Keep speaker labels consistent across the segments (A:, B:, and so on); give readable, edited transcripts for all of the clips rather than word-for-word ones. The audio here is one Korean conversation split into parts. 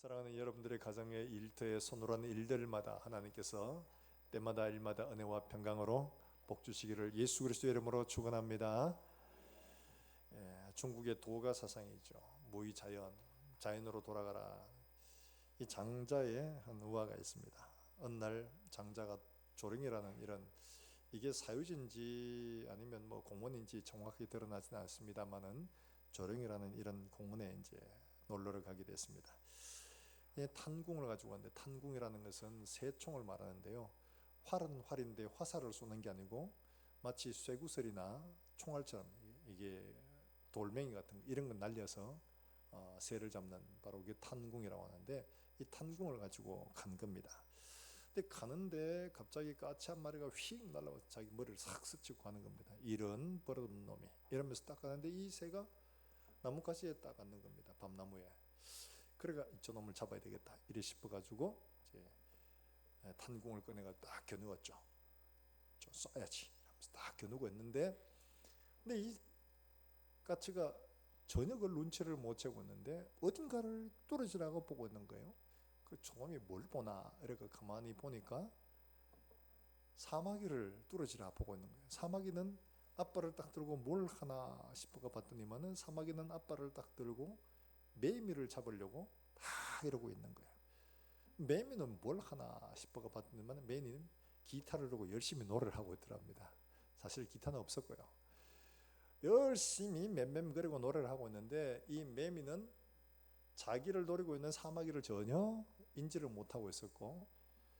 A: 사랑하는 여러분들의 가정의 일터에 손으로 하는 일들마다 하나님께서 때마다 일마다 은혜와 평강으로 복 주시기를 예수 그리스도의 이름으로 축원합니다. 중국의 도가 사상이죠. 무의자연, 자연으로 돌아가라. 이 장자의 한 우화가 있습니다. 어느 날 장자가 조령이라는 이게 사유지인지 아니면 뭐 공원인지 정확하게 드러나지는 않습니다만은 조령이라는 이런 공원에 이제 놀러를 가게 됐습니다. 탄궁을 가지고 왔는데, 탄궁이라는 것은 새총을 말하는데요, 활은 활인데 화살을 쏘는 게 아니고 마치 쇠구슬이나 총알처럼 이게 돌멩이 같은 이런 걸 날려서 새를 잡는 바로 그 탄궁이라고 하는데, 이 탄궁을 가지고 간 겁니다. 근데 가는데 갑자기 까치 한 마리가 휙 날아와서 자기 머리를 싹 스치고 가는 겁니다. 이런 버릇없는 놈이, 이러면서 딱 가는데 이 새가 나뭇가지에 딱 앉는 겁니다. 밤나무에. 그래가 저놈을 잡아야 되겠다 이래 싶어가지고 이제 탄궁을 꺼내가 딱 겨누었죠. 좀 쏴야지 하면서 딱 겨누고 있는데, 근데 이 까치가 전혀 그 눈치를 못 채고 있는데 어딘가를 뚫어지라고 보고 있는 거예요. 그 저놈이 뭘 보나 이렇게 가만히 보니까 사마귀를 뚫어지라 보고 있는 거예요. 사마귀는 앞발을 딱 들고 뭘 하나 싶어가 봤더니만은 사마귀는 앞발을 딱 들고 매미를 잡으려고 다 이러고 있는 거예요. 매미는 뭘 하나 싶어가 봤더니만 매미는 기타를 들고 열심히 노래를 하고 있더랍니다. 사실 기타는 없었고요. 열심히 맴맴거리고 노래를 하고 있는데 이 매미는 자기를 노리고 있는 사마귀를 전혀 인지를 못하고 있었고,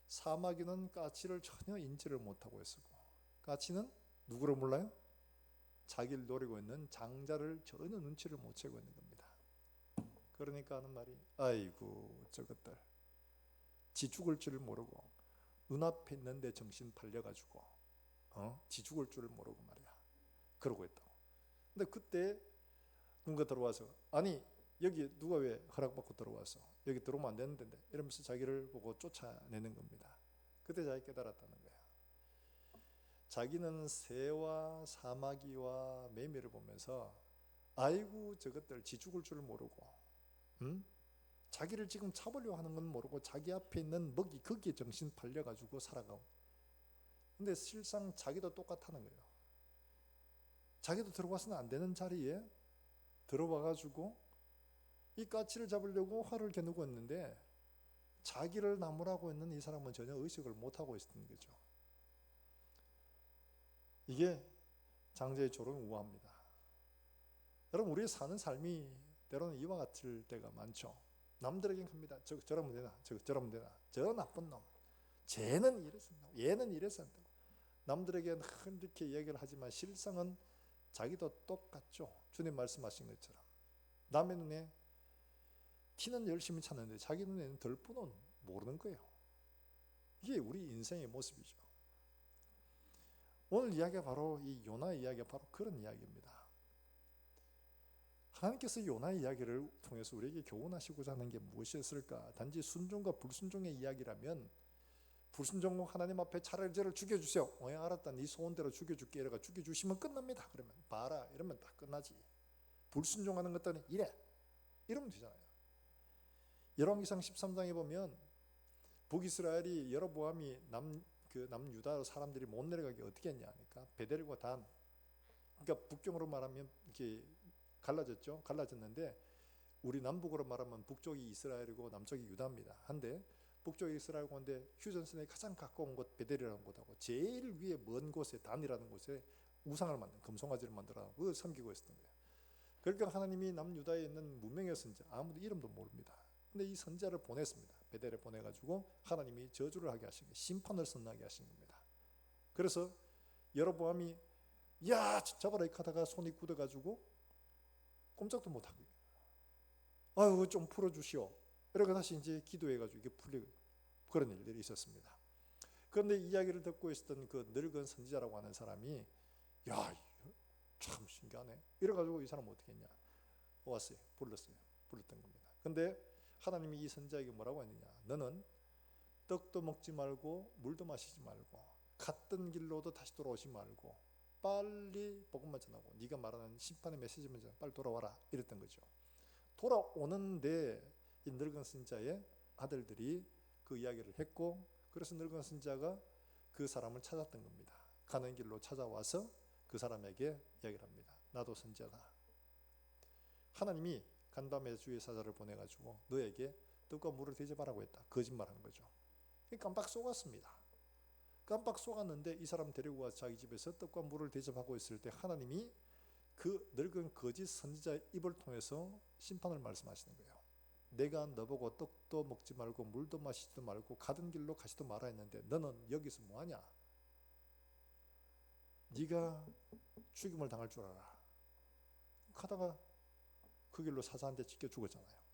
A: 사마귀는 까치를 전혀 인지를 못하고 있었고, 까치는 누구를 몰라요? 자기를 노리고 있는 장자를 전혀 눈치를 못 채고 있는 겁니다. 그러니까 하는 말이, 아이고 저것들 지 죽을 줄을 모르고 눈앞에 있는데 정신 팔려가지고 지 죽을 줄을 모르고 말이야 그러고 있다고. 근데 그때 누가 들어와서, 아니 여기 누가 왜 허락받고 들어와서 여기 들어오면 안 되는데 이러면서 자기를 보고 쫓아내는 겁니다. 그때 자기 깨달았다는 거야. 자기는 새와 사마귀와 매미를 보면서 아이고 저것들 지 죽을 줄 모르고 자기를 지금 잡으려고 하는 건 모르고 자기 앞에 있는 먹이 거기에 정신 팔려가지고 살아가고. 근데 실상 자기도 똑같다는 거예요. 자기도 들어와서는 안 되는 자리에 들어와가지고 이 까치를 잡으려고 활을 겨누고 있는데 자기를 나무라고 있는 이 사람은 전혀 의식을 못하고 있었던 거죠. 이게 장자의 조롱 우화입니다. 여러분, 우리 사는 삶이 때로는 이와 같을 때가 많죠. 남들에겐 합니다. 저러면 되나, 저러면 되나, 저 나쁜 놈, 쟤는 이래서 한다고, 얘는 이래서 한다고. 남들에게는 이렇게 이야기를 하지만 실상은 자기도 똑같죠. 주님 말씀하신 것처럼 남의 눈에 티는 열심히 찾는데 자기 눈에는 덜뿐은 모르는 거예요. 이게 우리 인생의 모습이죠. 오늘 이야기가 바로 이 요나 이야기가 바로 그런 이야기입니다. 하나님께서 요나 이야기를 통해서 우리에게 교훈하시고자 하는 게 무엇이었을까? 단지 순종과 불순종의 이야기라면, 불순종 하나님 앞에 차라리 저를 죽여주세요. 알았다, 네 소원대로 죽여줄게. 이래가 죽여주시면 끝납니다. 그러면 봐라 이러면 다 끝나지. 불순종하는 것들은 이러면 되잖아요. 열왕기상 13장에 보면 북이스라엘이 여로보암이 남유다 사람들이 못 내려가게 어떻게 했냐 하니까 베델과 단, 그러니까 북경으로 말하면 이렇게 갈라졌죠. 갈라졌는데 우리 남북으로 말하면 북쪽이 이스라엘이고 남쪽이 유다입니다. 한데 북쪽이 이스라엘 가운데 휴전선에 가장 가까운 곳 베델이라는 곳하고 제일 위에 먼 곳에 단이라는 곳에 우상을 만든 금송아지를 만들어 그걸 섬기고 있었던 거예요. 그러니까 하나님이 남유다에 있는 무명의 선자, 아무도 이름도 모릅니다. 근데 이 선자를 보냈습니다. 베델에 보내가지고 하나님이 저주를 하게 하신 거예요. 심판을 선언하게 하신 겁니다. 그래서 여로보암이 야 잡아라 이렇게 하다가 손이 굳어가지고 꼼짝도 못하고, 아유 좀 풀어주시오. 이렇게 다시 이제 기도해가지고 이게 풀리고 그런 일들이 있었습니다. 그런데 이야기를 듣고 있었던 그 늙은 선지자라고 하는 사람이 야 참 신기하네. 이래가지고 이 사람은 어떻게 했냐, 왔어요. 불렀던 겁니다. 근데 하나님이 이 선지자에게 뭐라고 했느냐, 너는 떡도 먹지 말고 물도 마시지 말고 갔던 길로도 다시 돌아오지 말고 빨리 복음만 전하고 네가 말하는 심판의 메시지만 전하고 빨리 돌아와라 이랬던 거죠. 돌아오는데 이 늙은 선지자의 아들들이 그 이야기를 했고, 그래서 늙은 선지자가 그 사람을 찾았던 겁니다. 가는 길로 찾아와서 그 사람에게 이야기를 합니다. 나도 선지자다. 하나님이 간밤에 주의 사자를 보내가지고 너에게 떡과 물을 대접하라고 했다. 거짓말한 거죠. 깜빡 속았습니다. 깜빡 속았는데 이 사람 데리고 와서 자기 집에서 떡과 물을 대접하고 있을 때 하나님이 그 늙은 거짓 선지자의 입을 통해서 심판을 말씀하시는 거예요. 내가 너보고 떡도 먹지 말고 물도 마시지도 말고 가던 길로 가지도 마라 했는데 너는 여기서 뭐하냐? 네가 죽임을 당할 줄 알아. 가다가 그 길로 사자한테 찢겨 죽었잖아요.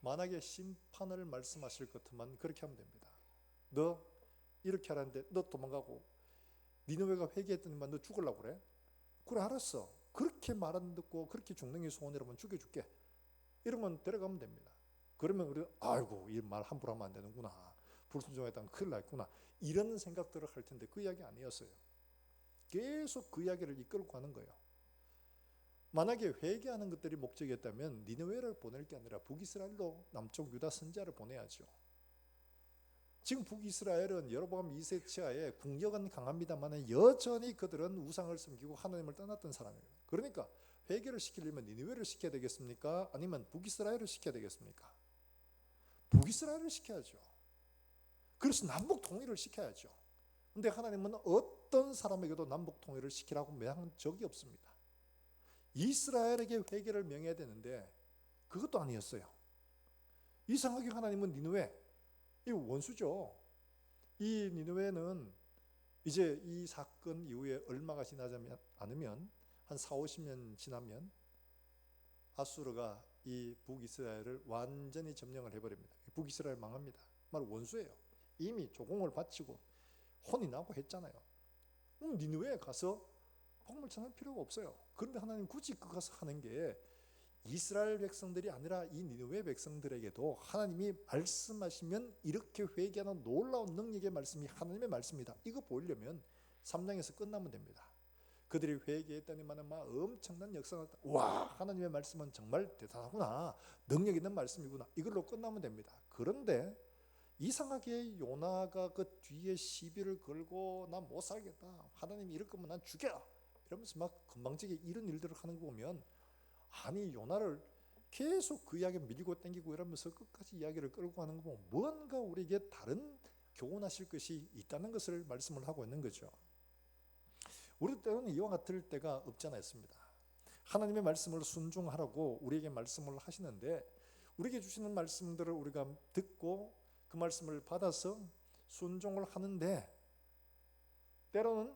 A: 만약에 심판을 말씀하실 것 같으면 그렇게 하면 됩니다. 너 이렇게 하라는데 너 도망가고 니느웨가 회개했더니만 너 죽으려고 그래? 그래 알았어. 그렇게 말 안 듣고 그렇게 죽는 게 소원이라면 죽여줄게. 이러면 데려가면 됩니다. 그러면 우리 아이고 이 말 함부로 하면 안 되는구나. 불순종했다면 큰일 났구나. 이런 생각들을 할 텐데 그 이야기 아니었어요. 계속 그 이야기를 이끌고 가는 거예요. 만약에 회개하는 것들이 목적이었다면 니느웨를 보낼 게 아니라 북이스라엘로 남쪽 유다 선지자를 보내야죠. 지금 북이스라엘은 여로보암 2세 치하에 국력은 강합니다만 여전히 그들은 우상을 섬기고 하나님을 떠났던 사람이에요. 그러니까 회개를 시키려면 니느웨를 시켜야 되겠습니까? 아니면 북이스라엘을 시켜야 되겠습니까? 북이스라엘을 시켜야죠. 그래서 남북 통일을 시켜야죠. 근데 하나님은 어떤 사람에게도 남북 통일을 시키라고 명한 적이 없습니다. 이스라엘에게 회개를 명해야 되는데 그것도 아니었어요. 이상하게 하나님은 니느웨, 이 원수죠. 이 니느웨는 이제 이 사건 이후에 얼마가 지나지 않으면 한 40-50년 지나면 아수르가 이 북이스라엘을 완전히 점령을 해버립니다. 북이스라엘 망합니다. 말 원수예요. 이미 조공을 바치고 혼이 나고 했잖아요. 니느웨에 가서 복음을 전할 필요가 없어요. 그런데 하나님 굳이 그 가서 하는 게 이스라엘 백성들이 아니라 이 니느웨 백성들에게도 하나님이 말씀하시면 이렇게 회개하는 놀라운 능력의 말씀이 하나님의 말씀이다. 이거 보이려면 3장에서 끝나면 됩니다. 그들이 회개했더니만 막 엄청난 역사가 났다. 와, 하나님의 말씀은 정말 대단하구나. 능력 있는 말씀이구나. 이걸로 끝나면 됩니다. 그런데 이상하게 요나가 그 뒤에 시비를 걸고 난 못 살겠다. 하나님이 이럴 거면 난 죽여. 이러면서 막 건방지게 이런 일들을 하는 거 보면 아니 요나를 계속 그 이야기 밀고 땡기고 이러면서 끝까지 이야기를 끌고 가는 거 보면 뭔가 우리에게 다른 교훈하실 것이 있다는 것을 말씀을 하고 있는 거죠. 우리 때로는 이와 같을 때가 없지 않아 있습니다. 하나님의 말씀을 순종하라고 우리에게 말씀을 하시는데 우리에게 주시는 말씀들을 우리가 듣고 그 말씀을 받아서 순종을 하는데 때로는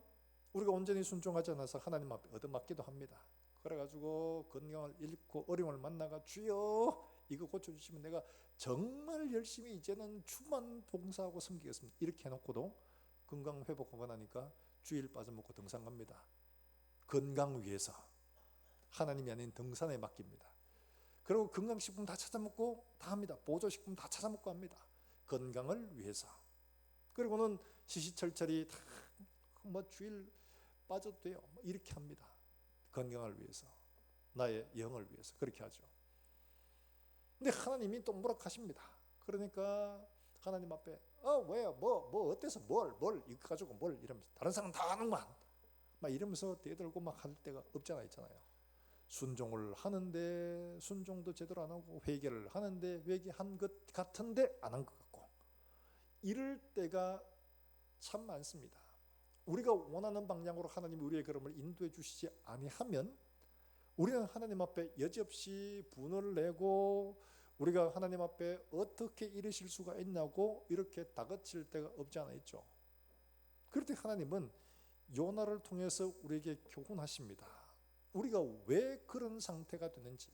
A: 우리가 온전히 순종하지 않아서 하나님 앞에 얻어맞기도 합니다. 그래가지고 건강을 잃고 어려움을 만나가 주여 이거 고쳐주시면 내가 정말 열심히 이제는 주만 봉사하고 섬기겠습니다. 이렇게 해놓고도 건강 회복하고 나니까 주일 빠져먹고 등산 갑니다. 건강 위해서 하나님이 아닌 등산에 맡깁니다. 그리고 건강식품 다 찾아먹고 다 합니다. 보조식품 다 찾아먹고 합니다. 건강을 위해서. 그리고는 시시철철이 다 뭐 주일 빠져도 돼요. 이렇게 합니다. 건강을 위해서, 나의 영을 위해서 그렇게 하죠. 근데 하나님이 또 뭐라 하십니다. 그러니까 하나님 앞에 왜요? 뭐 어때서 뭘 이거 가지고 뭘 이러면서 다른 사람 다 하는구만 막 이러면서 대들고 막 할 때가 없잖아 있잖아요. 순종을 하는데 순종도 제대로 안 하고 회개를 하는데 회개한 것 같은데 안 한 것 같고 이럴 때가 참 많습니다. 우리가 원하는 방향으로 하나님이 우리의 걸음을 인도해 주시지 아니하면 우리는 하나님 앞에 여지없이 분을 내고 우리가 하나님 앞에 어떻게 이르실 수가 있냐고 이렇게 다그칠 때가 없지 않아 있죠. 그럴 때 하나님은 요나를 통해서 우리에게 교훈하십니다. 우리가 왜 그런 상태가 되는지,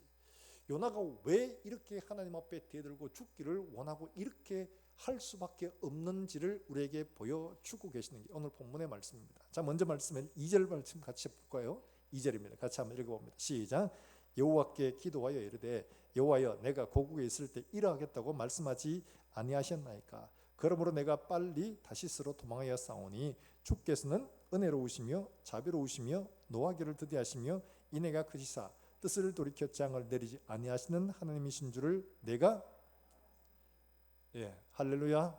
A: 요나가 왜 이렇게 하나님 앞에 대들고 죽기를 원하고 이렇게 할 수밖에 없는지를 우리에게 보여주고 계시는 게 오늘 본문의 말씀입니다. 자, 먼저 말씀은 2절 말씀 같이 볼까요? 2절입니다. 같이 한번 읽어봅니다. 시작. 여호와께 기도하여 이르되 여호와여 내가 고국에 있을 때 이러하겠다고 말씀하지 아니하셨나이까. 그러므로 내가 빨리 다시스로 도망하여 싸우니 주께서는 은혜로우시며 자비로우시며 노하기를 드디하시며 이내가 크시사 뜻을 돌이켜 재앙을 내리지 아니하시는 하나님이신 줄을 내가 예, 할렐루야.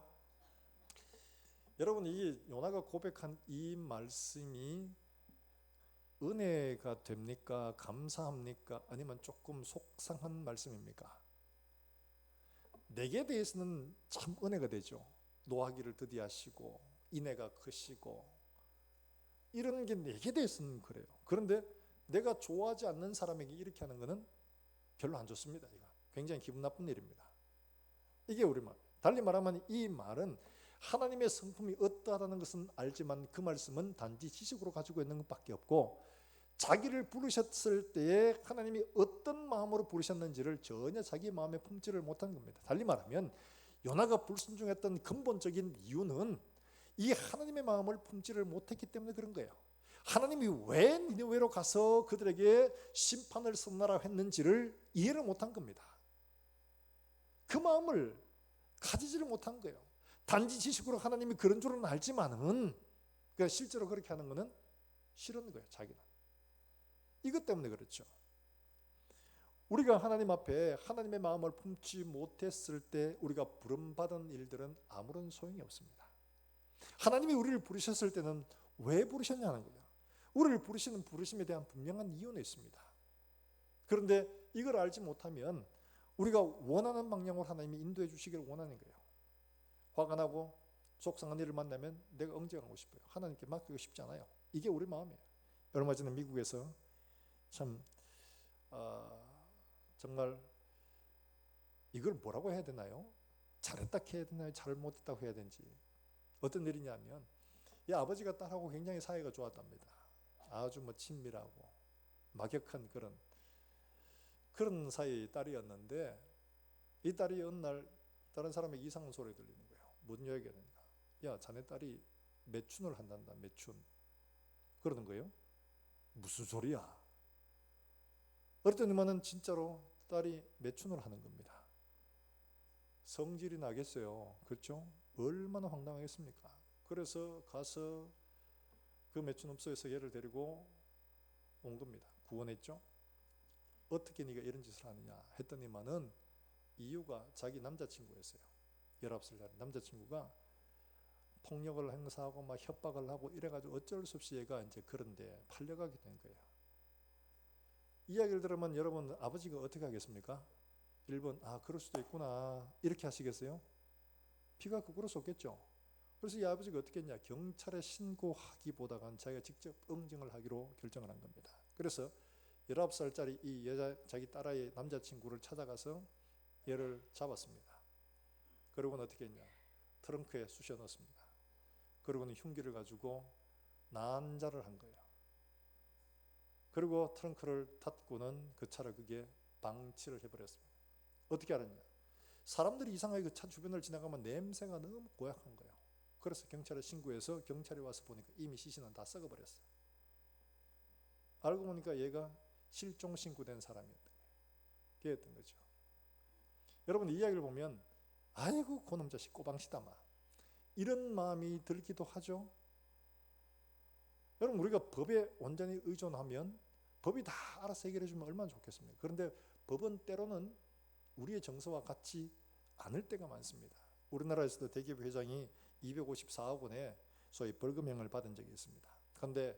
A: 여러분, 이 요나가 고백한 이 말씀이 은혜가 됩니까? 감사합니까? 아니면 조금 속상한 말씀입니까? 내게 대해서는 참 은혜가 되죠. 노하기를 드디 하시고 인애가 크시고 이런 게 내게 대해서는 그래요. 그런데 내가 좋아하지 않는 사람에게 이렇게 하는 것은 별로 안 좋습니다. 이거 굉장히 기분 나쁜 일입니다. 이게 우리 말. 달리 말하면 이 말은 하나님의 성품이 어떠하다는 것은 알지만 그 말씀은 단지 지식으로 가지고 있는 것밖에 없고 자기를 부르셨을 때에 하나님이 어떤 마음으로 부르셨는지를 전혀 자기 마음에 품지를 못한 겁니다. 달리 말하면 요나가 불순종했던 근본적인 이유는 이 하나님의 마음을 품지를 못했기 때문에 그런 거예요. 하나님이 왜 니느웨로 가서 그들에게 심판을 선언하라 했는지를 이해를 못한 겁니다. 그 마음을 가지지를 못한 거예요. 단지 지식으로 하나님이 그런 줄은 알지만은 실제로 그렇게 하는 것은 싫은 거예요. 자기는. 이것 때문에 그렇죠. 우리가 하나님 앞에 하나님의 마음을 품지 못했을 때 우리가 부름받은 일들은 아무런 소용이 없습니다. 하나님이 우리를 부르셨을 때는 왜 부르셨냐는 거예요. 우리를 부르시는 부르심에 대한 분명한 이유는 있습니다. 그런데 이걸 알지 못하면 우리가 원하는 방향으로 하나님이 인도해 주시기를 원하는 거예요. 화가 나고 속상한 일을 만나면 내가 응징하고 싶어요. 하나님께 맡기고 싶지 않아요. 이게 우리 마음이에요. 얼마 전에 미국에서 참 정말 이걸 뭐라고 해야 되나요? 잘했다 해야 되나요? 잘못했다고 해야 되는지. 어떤 일이냐면 이 아버지가 딸하고 굉장히 사이가 좋았답니다. 아주 친밀하고 막역한 그런 사이의 딸이었는데 이 딸이 어느 날 다른 사람에게 이상한 소리 들리는 거예요. 뭔 이야기가 되니까 야 자네 딸이 매춘을 한단다. 매춘. 그러는 거예요. 무슨 소리야? 어렸더니만은 진짜로 딸이 매춘을 하는 겁니다. 성질이 나겠어요. 그렇죠? 얼마나 황당하겠습니까? 그래서 가서 그 매춘업소에서 얘를 데리고 온 겁니다. 구원했죠? 어떻게 네가 이런 짓을 하느냐 했더니만은 이유가 자기 남자친구였어요. 19살 남자친구가 폭력을 행사하고 막 협박을 하고 이래가지고 어쩔 수 없이 얘가 이제 그런데 팔려가게 된 거예요. 이야기를 들으면 여러분 아버지가 어떻게 하겠습니까? 1번 그럴 수도 있구나 이렇게 하시겠어요? 피가 거꾸로 솟겠죠. 그래서 이 아버지가 어떻게 했냐, 경찰에 신고하기보다는 자기가 직접 응징을 하기로 결정을 한 겁니다. 그래서 19살짜리 이 여자 자기 딸아이 남자친구를 찾아가서 얘를 잡았습니다. 그리고는 어떻게 했냐, 트렁크에 쑤셔 넣었습니다. 그리고는 흉기를 가지고 난자를 한 거예요. 그리고 트렁크를 닫고는 그 차를 그게 방치를 해버렸습니다. 어떻게 알았냐, 사람들이 이상하게 그 차 주변을 지나가면 냄새가 너무 고약한 거예요. 그래서 경찰에 신고해서 경찰이 와서 보니까 이미 시신은 다 썩어버렸어요. 알고 보니까 얘가 실종 신고된 사람이었던 거예요. 걔였던 거죠. 여러분 이 이야기를 보면 아이고 그놈 자식 꼬방시다마 이런 마음이 들기도 하죠. 여러분 우리가 법에 온전히 의존하면 법이 다 알아서 해결해 주면 얼마나 좋겠습니까? 그런데 법은 때로는 우리의 정서와 같지 않을 때가 많습니다. 우리나라에서도 대기업 회장이 254억 원의 소위 벌금형을 받은 적이 있습니다. 그런데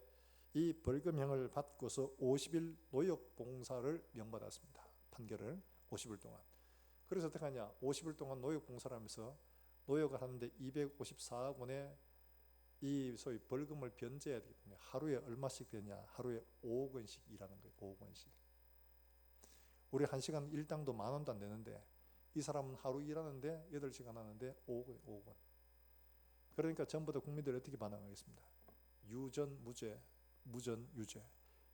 A: 이 벌금형을 받고서 50일 노역 봉사를 명받았습니다. 판결을 50일 동안. 그래서 어떻게 하냐, 50일 동안 노역 봉사를 하면서 노역을 하는데 254억 원의 이 소위 벌금을 변제해야 되기 때문에 하루에 얼마씩 되냐, 하루에 5억 원씩 일하는 거예요. 5억 원씩. 우리 1시간 일당도 10,000원도 안 되는데 이 사람은 하루 일하는데 8시간 하는데 5억 원, 5억 원. 그러니까 전부 다 국민들이 어떻게 반응하겠습니까? 유전 무죄, 무전 유죄.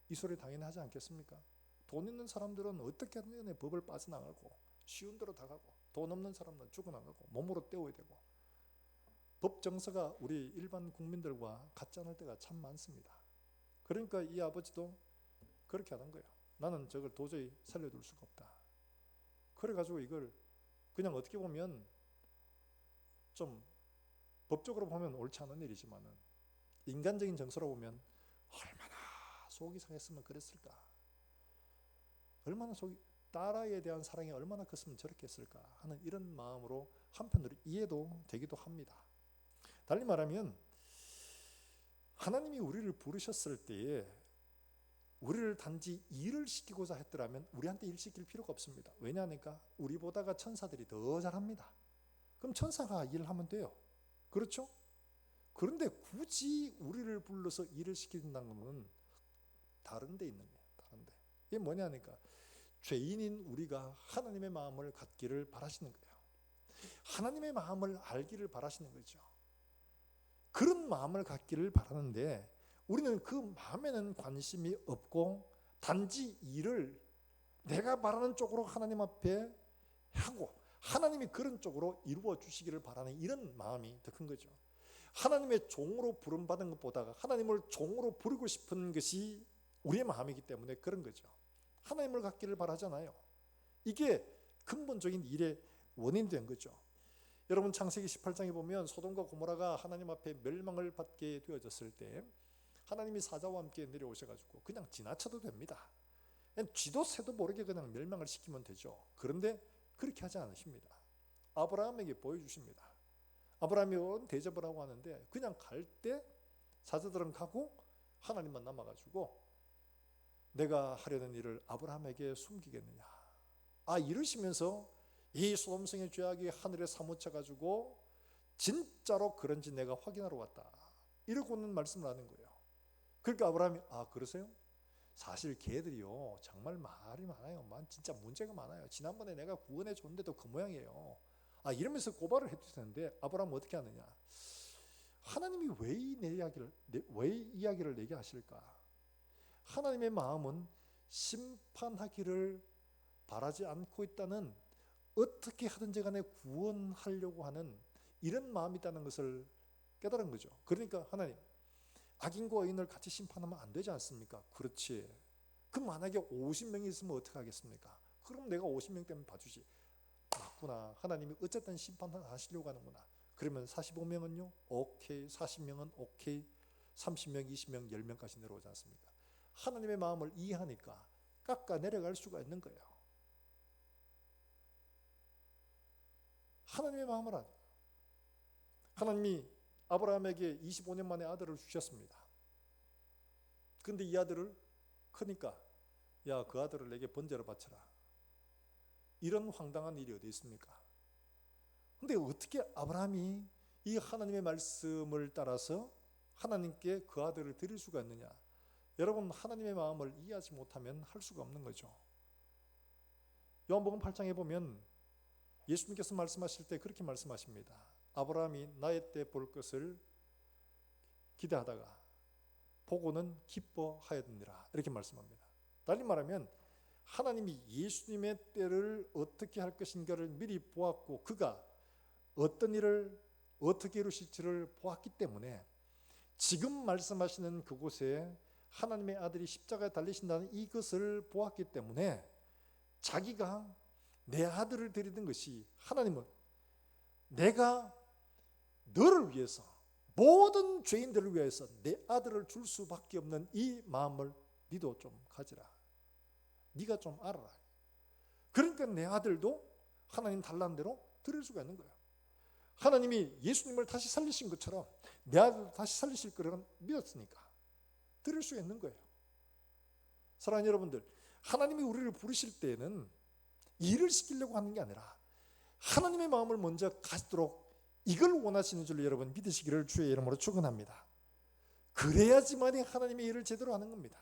A: 이 소리 당연히 하지 않겠습니까? 돈 있는 사람들은 어떻게 하든 법을 빠져나가고 쉬운 대로 다 가고, 돈 없는 사람은 죽어나가고 몸으로 때워야 되고, 법 정서가 우리 일반 국민들과 같지 않을 때가 참 많습니다. 그러니까 이 아버지도 그렇게 하는 거예요. 나는 저걸 도저히 살려둘 수가 없다. 그래가지고 이걸 그냥 어떻게 보면 좀 법적으로 보면 옳지 않은 일이지만은 인간적인 정서로 보면 얼마나 속이 상했으면 그랬을까. 얼마나 속이 딸아이에 대한 사랑이 얼마나 컸으면 저렇게 했을까 하는 이런 마음으로 한편으로 이해도 되기도 합니다. 달리 말하면 하나님이 우리를 부르셨을 때에 우리를 단지 일을 시키고자 했더라면 우리한테 일 시킬 필요가 없습니다. 왜냐하니까 우리보다가 천사들이 더 잘합니다. 그럼 천사가 일을 하면 돼요. 그렇죠? 그런데 굳이 우리를 불러서 일을 시킨다는 것은 다른 데 있는 거예요. 다른 데. 이게 뭐냐니까 죄인인 우리가 하나님의 마음을 갖기를 바라시는 거예요. 하나님의 마음을 알기를 바라시는 거죠. 그런 마음을 갖기를 바라는데 우리는 그 마음에는 관심이 없고 단지 일을 내가 바라는 쪽으로 하나님 앞에 하고 하나님이 그런 쪽으로 이루어 주시기를 바라는 이런 마음이 더 큰 거죠. 하나님의 종으로 부름받은 것보다 하나님을 종으로 부르고 싶은 것이 우리의 마음이기 때문에 그런 거죠. 하나님을 갖기를 바라잖아요. 이게 근본적인 일의 원인이 된 거죠. 여러분 창세기 18장에 보면 소돔과 고모라가 하나님 앞에 멸망을 받게 되어졌을 때 하나님이 사자와 함께 내려오셔가지고 그냥 지나쳐도 됩니다. 그냥 쥐도 새도 모르게 그냥 멸망을 시키면 되죠. 그런데 그렇게 하지 않으십니다. 아브라함에게 보여주십니다. 아브라함이 대접을 하고 하는데 그냥 갈 때 사자들은 가고 하나님만 남아가지고 내가 하려는 일을 아브라함에게 숨기겠느냐. 이러시면서 이 소돔성의 죄악이 하늘에 사무쳐가지고 진짜로 그런지 내가 확인하러 왔다. 이러고는 말씀을 하는 거예요. 그러니까 아브라함이 그러세요? 사실 걔들이요 정말 말이 많아요. 진짜 문제가 많아요. 지난번에 내가 구원해 줬는데도 그 모양이에요. 이러면서 고발을 해도 되는데 아브라함은 어떻게 하느냐? 하나님이 왜 이 이야기를 내게 하실까? 하나님의 마음은 심판하기를 바라지 않고 있다는, 어떻게 하든지 간에 구원하려고 하는 이런 마음이 있다는 것을 깨달은 거죠. 그러니까 하나님, 악인과 의인을 같이 심판하면 안 되지 않습니까? 그렇지. 그 만약에 50명이 있으면 어떻게 하겠습니까? 그럼 내가 50명 때문에 봐주지. 맞구나. 하나님이 어쨌든 심판하시려고 하는구나. 그러면 45명은요? 오케이. 40명은 오케이. 30명, 20명, 10명까지 내려오지 않습니까? 하나님의 마음을 이해하니까 깎아 내려갈 수가 있는 거예요. 하나님의 마음을 알아요. 하나님이 아브라함에게 25년 만에 아들을 주셨습니다. 그런데 이 아들을 크니까 그 아들을 내게 번제로 바쳐라. 이런 황당한 일이 어디 있습니까? 그런데 어떻게 아브라함이 이 하나님의 말씀을 따라서 하나님께 그 아들을 드릴 수가 있느냐? 여러분, 하나님의 마음을 이해하지 못하면 할 수가 없는 거죠. 요한복음 8장에 보면 예수님께서 말씀하실 때 그렇게 말씀하십니다. 아브라함이 나의 때 볼 것을 기대하다가 보고는 기뻐하였느니라, 이렇게 말씀합니다. 달리 말하면 하나님이 예수님의 때를 어떻게 할 것인가를 미리 보았고 그가 어떤 일을 어떻게 이루실지를 보았기 때문에 지금 말씀하시는 그곳에 하나님의 아들이 십자가에 달리신다는 이것을 보았기 때문에 자기가 내 아들을 드리는 것이, 하나님은 내가 너를 위해서, 모든 죄인들을 위해서 내 아들을 줄 수밖에 없는 이 마음을 니도 좀 가지라. 네가 좀 알아라. 그러니까 내 아들도 하나님 달라는 대로 드릴 수가 있는 거예요. 하나님이 예수님을 다시 살리신 것처럼 내 아들도 다시 살리실 거라고 믿었으니까 드릴 수 있는 거예요. 사랑하는 여러분들, 하나님이 우리를 부르실 때에는 일을 시키려고 하는 게 아니라 하나님의 마음을 먼저 가지도록 이걸 원하시는 줄 여러분 믿으시기를 주의 이름으로 축원합니다. 그래야지만이 하나님의 일을 제대로 하는 겁니다.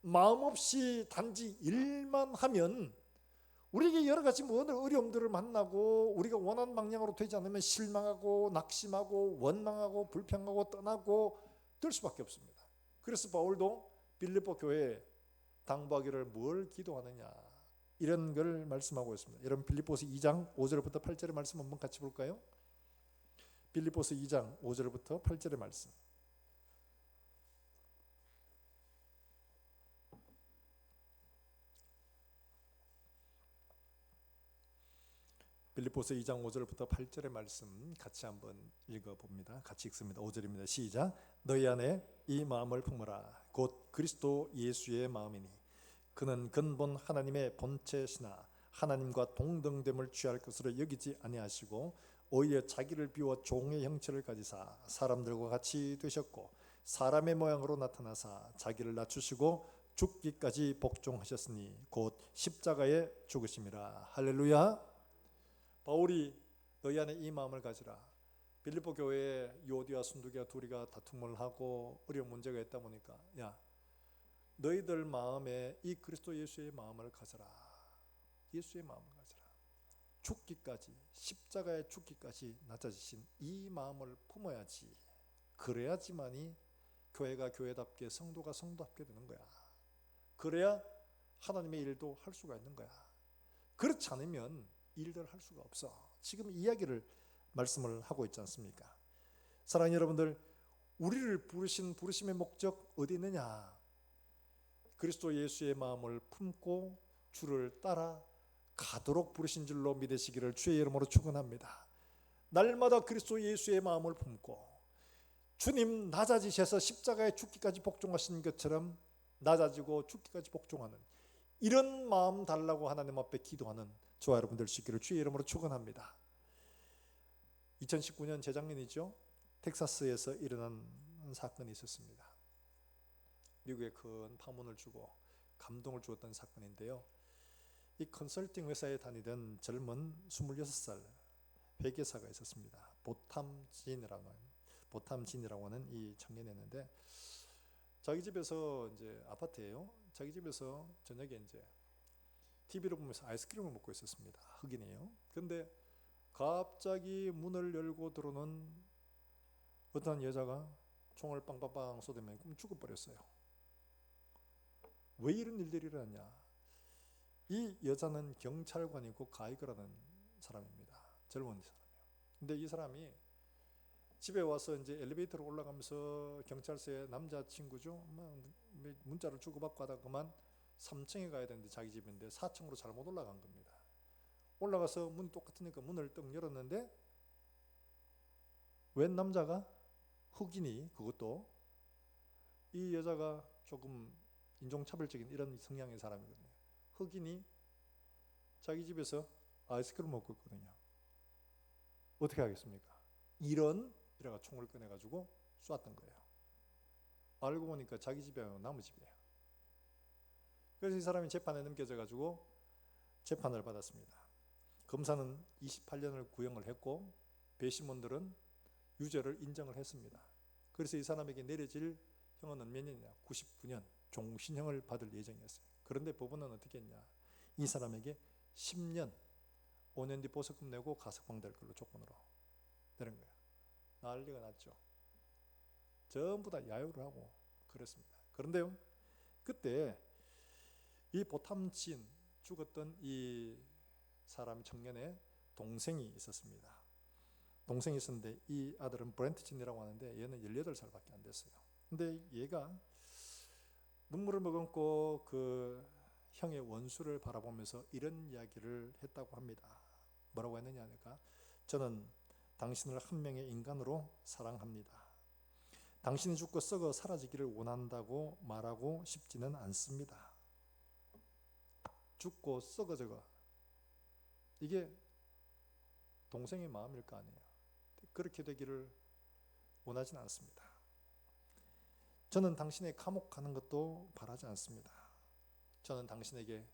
A: 마음 없이 단지 일만 하면 우리에게 여러 가지 어려움들을 만나고 우리가 원하는 방향으로 되지 않으면 실망하고 낙심하고 원망하고 불평하고 떠나고 될 수밖에 없습니다. 그래서 바울도 빌립보 교회에 당부하기를 뭘 기도하느냐 이런 걸 말씀하고 있습니다. 여러분 빌립보서 2장 5절부터 8절의 말씀 한번 같이 볼까요? 빌립보서 2장 5절부터 8절의 말씀. 빌립보서 2장 5절부터 8절의 말씀 같이 한번 읽어봅니다. 같이 읽습니다. 5절입니다. 시작. 너희 안에 이 마음을 품으라. 곧 그리스도 예수의 마음이니 그는 근본 하나님의 본체시나 하나님과 동등됨을 취할 것으로 여기지 아니하시고 오히려 자기를 비워 종의 형체를 가지사 사람들과 같이 되셨고 사람의 모양으로 나타나사 자기를 낮추시고 죽기까지 복종하셨으니 곧 십자가에 죽으심이라. 할렐루야. 바울이 너희 안에 이 마음을 가지라. 빌립보 교회에 요디와 순두기와 둘이가 다툼을 하고 어려운 문제가 있다 보니까 야, 너희들 마음에 이 그리스도 예수의 마음을 가져라. 예수의 마음을 가져라. 죽기까지, 십자가에 죽기까지 낮아지신 이 마음을 품어야지. 그래야지만이 교회가 교회답게, 성도가 성도답게 되는 거야. 그래야 하나님의 일도 할 수가 있는 거야. 그렇지 않으면 일들을 할 수가 없어. 지금 이야기를 말씀을 하고 있지 않습니까? 사랑하는 여러분들, 우리를 부르신 부르심의 목적 어디 있느냐? 그리스도 예수의 마음을 품고 주를 따라 가도록 부르신 줄로 믿으시기를 주의 이름으로 축원합니다. 날마다 그리스도 예수의 마음을 품고 주님 낮아지셔서 십자가에 죽기까지 복종하신 것처럼 낮아지고 죽기까지 복종하는 이런 마음 달라고 하나님 앞에 기도하는 저와 여러분들 되시기를 주의 이름으로 축원합니다. 2019년 재작년이죠. 텍사스에서 일어난 사건이 있었습니다. 미국에 큰 파문을 주고 감동을 주었던 사건인데요. 이 컨설팅 회사에 다니던 젊은 26살 회계사가 있었습니다. 보탐진이라고 하는 이 청년이었는데 자기 집에서 이제 아파트예요. 자기 집에서 저녁에 이제 TV를 보면서 아이스크림을 먹고 있었습니다. 흑인이에요. 근데 갑자기 문을 열고 들어오는 어떤 여자가 총을 빵빵빵 쏘대면 죽어버렸어요. 왜 이런 일들이 일어났냐? 이 여자는 경찰관이고 가이거라는 사람입니다. 젊은 사람이에요. 근데 이 사람이 집에 와서 이제 엘리베이터로 올라가면서 경찰서에 남자친구죠. 문자를 주고받고 하다가 그만 3층에 가야 되는데 자기 집인데 4층으로 잘못 올라간 겁니다. 올라가서 문이 똑같으니까 문을 떡 열었는데 웬 남자가 흑인이 그것도 이 여자가 조금 인종차별적인 이런 성향의 사람이거든요. 흑인이 자기 집에서 아이스크림 먹고 있거든요. 어떻게 하겠습니까? 이래가 총을 꺼내가지고 쐈던 거예요. 알고 보니까 자기 집이 아니고 남의 집이에요. 그래서 이 사람이 재판에 넘겨져가지고 재판을 받았습니다. 검사는 28년을 구형을 했고 배심원들은 유죄를 인정을 했습니다. 그래서 이 사람에게 내려질 형은 몇 년이냐? 99년 종신형을 받을 예정이었어요. 그런데 법원은 어떻게 했냐? 이 사람에게 10년 5년 뒤 보석금 내고 가석방될 걸로 조건으로 내린 거예요. 난리가 났죠. 전부 다 야유를 하고 그랬습니다. 그런데요, 그때 이 보탐진 죽었던 이 사람 청년의 동생이 있었습니다. 동생이 있었는데 이 아들은 브렌트 진이라고 하는데 얘는 18살밖에 안 됐어요. 근데 얘가 눈물을 머금고 그 형의 원수를 바라보면서 이런 이야기를 했다고 합니다. 뭐라고 했느냐 하니까 저는 당신을 한 명의 인간으로 사랑합니다. 당신이 죽고 썩어 사라지기를 원한다고 말하고 싶지는 않습니다. 죽고 썩어져가 이게 동생의 마음일 거 아니에요. 그렇게 되기를 원하지는 않습니다. 저는 당신의 감옥 가는 것도 바라지 않습니다. 저는 당신에게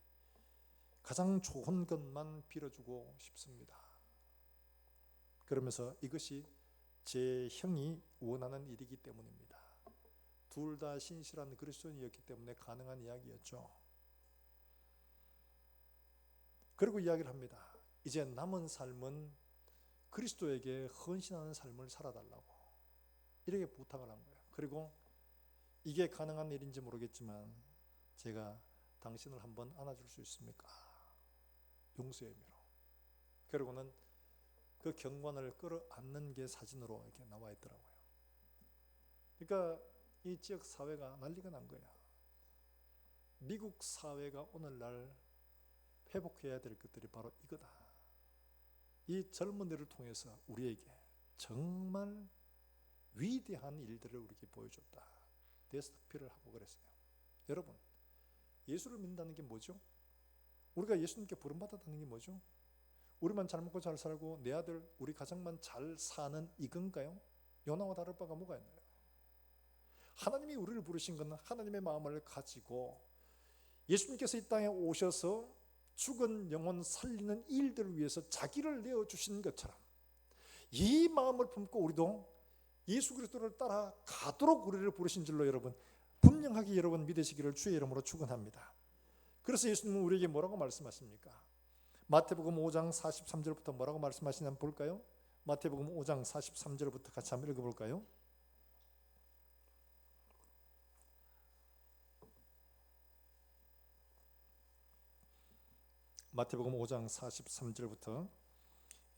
A: 가장 좋은 것만 빌어주고 싶습니다. 그러면서 이것이 제 형이 원하는 일이기 때문입니다. 둘 다 신실한 그리스도인이었기 때문에 가능한 이야기였죠. 그리고 이야기를 합니다. 이제 남은 삶은 그리스도에게 헌신하는 삶을 살아달라고 이렇게 부탁을 한 거예요. 그리고 이게 가능한 일인지 모르겠지만 제가 당신을 한번 안아줄 수 있습니까? 용서의 의미로. 그리고는 그 경관을 끌어안는 게 사진으로 이렇게 나와 있더라고요. 그러니까 이 지역 사회가 난리가 난 거야. 미국 사회가 오늘날 회복해야 될 것들이 바로 이거다. 이 젊은이를 통해서 우리에게 정말 위대한 일들을 우리에게 보여줬다. 데스피를 하고 그랬어요. 여러분, 예수를 믿는다는 게 뭐죠? 우리가 예수님께 부름받았다는 게 뭐죠? 우리만 잘 먹고 잘 살고 내 아들 우리 가정만 잘 사는 이건가요? 요나와 다를 바가 뭐가 있나요? 하나님이 우리를 부르신 것은 하나님의 마음을 가지고 예수님께서 이 땅에 오셔서 죽은 영혼 살리는 일들을 위해서 자기를 내어주신 것처럼 이 마음을 품고 우리도 예수 그리스도를 따라가도록 우리를 부르신 줄로 여러분 분명하게 여러분 믿으시기를 주의 이름으로 축원합니다. 그래서 예수님은 우리에게 뭐라고 말씀하십니까? 마태복음 5장 43절부터 뭐라고 말씀하시나 한번 볼까요? 마태복음 5장 43절부터 같이 한번 읽어볼까요? 마태복음 5장 43절부터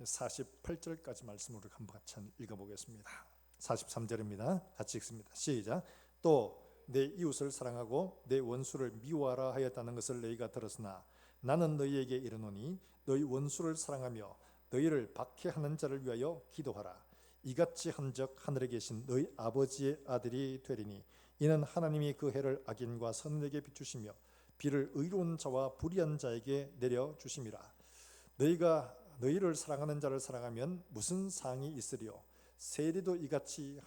A: 48절까지 말씀을 한번 같이 읽어보겠습니다. 43절입니다. 같이 읽습니다. 시작. 또 내 이웃을 사랑하고 내 원수를 미워하라 하였다는 것을 너희가 들었으나 나는 너희에게 이르노니 너희 원수를 사랑하며 너희를 박해하는 자를 위하여 기도하라. 이같이 한즉 하늘에 계신 너희 아버지의 아들이 되리니 이는 하나님이 그 해를 악인과 선인에게 비추시며 비를 의로운 자와 불의한 자에게 내려주심이라. 너희가 너희를 사랑하는 자를 사랑하면 무슨 상이 있으리요? 세리도 이같이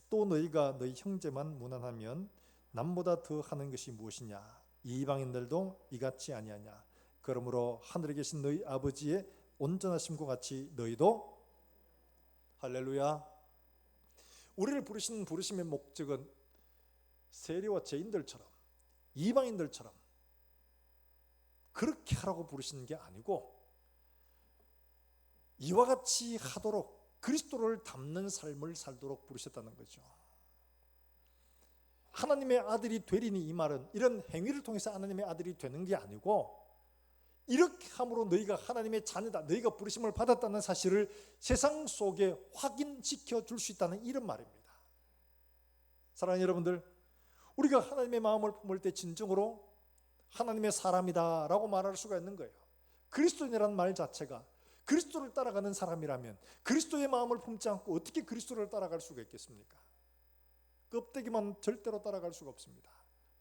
A: 또 너희가 너희 형제만 무난하면 남보다 더 하는 것이 무엇이냐? 이방인들도 이같이 아니하냐? 그러므로 하늘에 계신 너희 아버지의 온전하심과 같이 너희도 할렐루야. 우리를 부르신 부르심의 목적은 세리와 죄인들처럼 이방인들처럼 그렇게 하라고 부르시는 게 아니고 이와 같이 하도록 그리스도를 닮는 삶을 살도록 부르셨다는 거죠. 하나님의 아들이 되리니 이 말은 이런 행위를 통해서 하나님의 아들이 되는 게 아니고 이렇게 함으로 너희가 하나님의 자녀다, 너희가 부르심을 받았다는 사실을 세상 속에 확인시켜 줄 수 있다는 이런 말입니다. 사랑하는 여러분들, 우리가 하나님의 마음을 품을 때 진정으로 하나님의 사람이다 라고 말할 수가 있는 거예요. 그리스도인이라는 말 자체가 그리스도를 따라가는 사람이라면 그리스도의 마음을 품지 않고 어떻게 그리스도를 따라갈 수가 있겠습니까? 껍데기만 절대로 따라갈 수가 없습니다.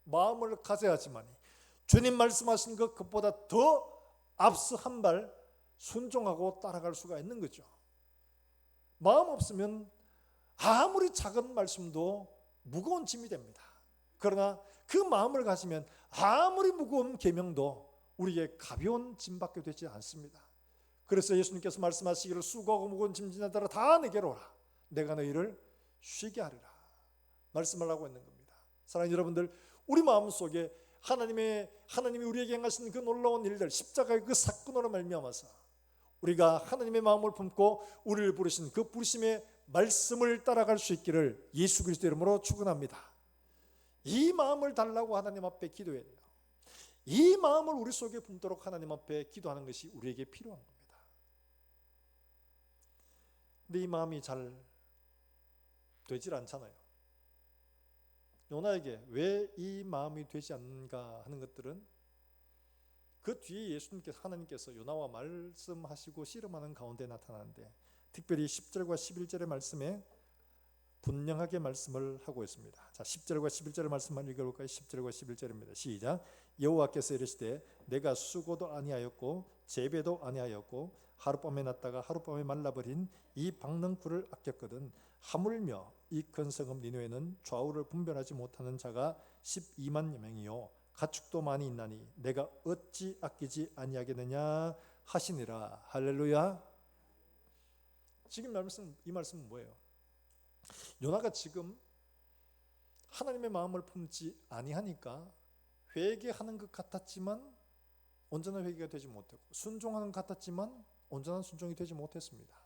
A: 마음을 가져야지만이 주님 말씀하신 그것보다 더 앞서 한 발 순종하고 따라갈 수가 있는 거죠. 마음 없으면 아무리 작은 말씀도 무거운 짐이 됩니다. 그러나 그 마음을 가지면 아무리 무거운 계명도 우리에게 가벼운 짐밖에 되지 않습니다. 그래서 예수님께서 말씀하시기를 수고하고 무거운 짐진 자들아 다 내게로 오라 내가 너희를 쉬게 하리라 말씀을 하고 있는 겁니다. 사랑하는 여러분들, 우리 마음속에 하나님이 우리에게 행하신 그 놀라운 일들, 십자가의 그 사건으로 말미암아서 우리가 하나님의 마음을 품고 우리를 부르신 그 부르심의 말씀을 따라갈 수 있기를 예수 그리스도 이름으로 축원합니다. 이 마음을 달라고 하나님 앞에 기도해야 돼요. 이 마음을 우리 속에 품도록 하나님 앞에 기도하는 것이 우리에게 필요한 겁니다. 근데 이 마음이 잘 되질 않잖아요. 요나에게 왜 이 마음이 되지 않는가 하는 것들은 그 뒤에 하나님께서 요나와 말씀하시고 씨름하는 가운데 나타나는데 특별히 10절과 11절의 말씀에 분명하게 말씀을 하고 있습니다. 자, 10절과 11절의 말씀만 읽어볼까요? 10절과 11절입니다. 시작. 여호와께서 이르시되 내가 수고도 아니하였고 재배도 아니하였고 하룻밤에 났다가 하룻밤에 말라버린 이 박는 꿀을 아꼈거든 하물며 이 큰 성읍 니느웨는 좌우를 분별하지 못하는 자가 12만 명이요 가축도 많이 있나니 내가 어찌 아끼지 아니하겠느냐 하시니라. 할렐루야. 지금 이 말씀은 뭐예요? 요나가 지금 하나님의 마음을 품지 아니하니까 회개하는 것 같았지만 온전한 회개가 되지 못했고 순종하는 것 같았지만 온전한 순종이 되지 못했습니다.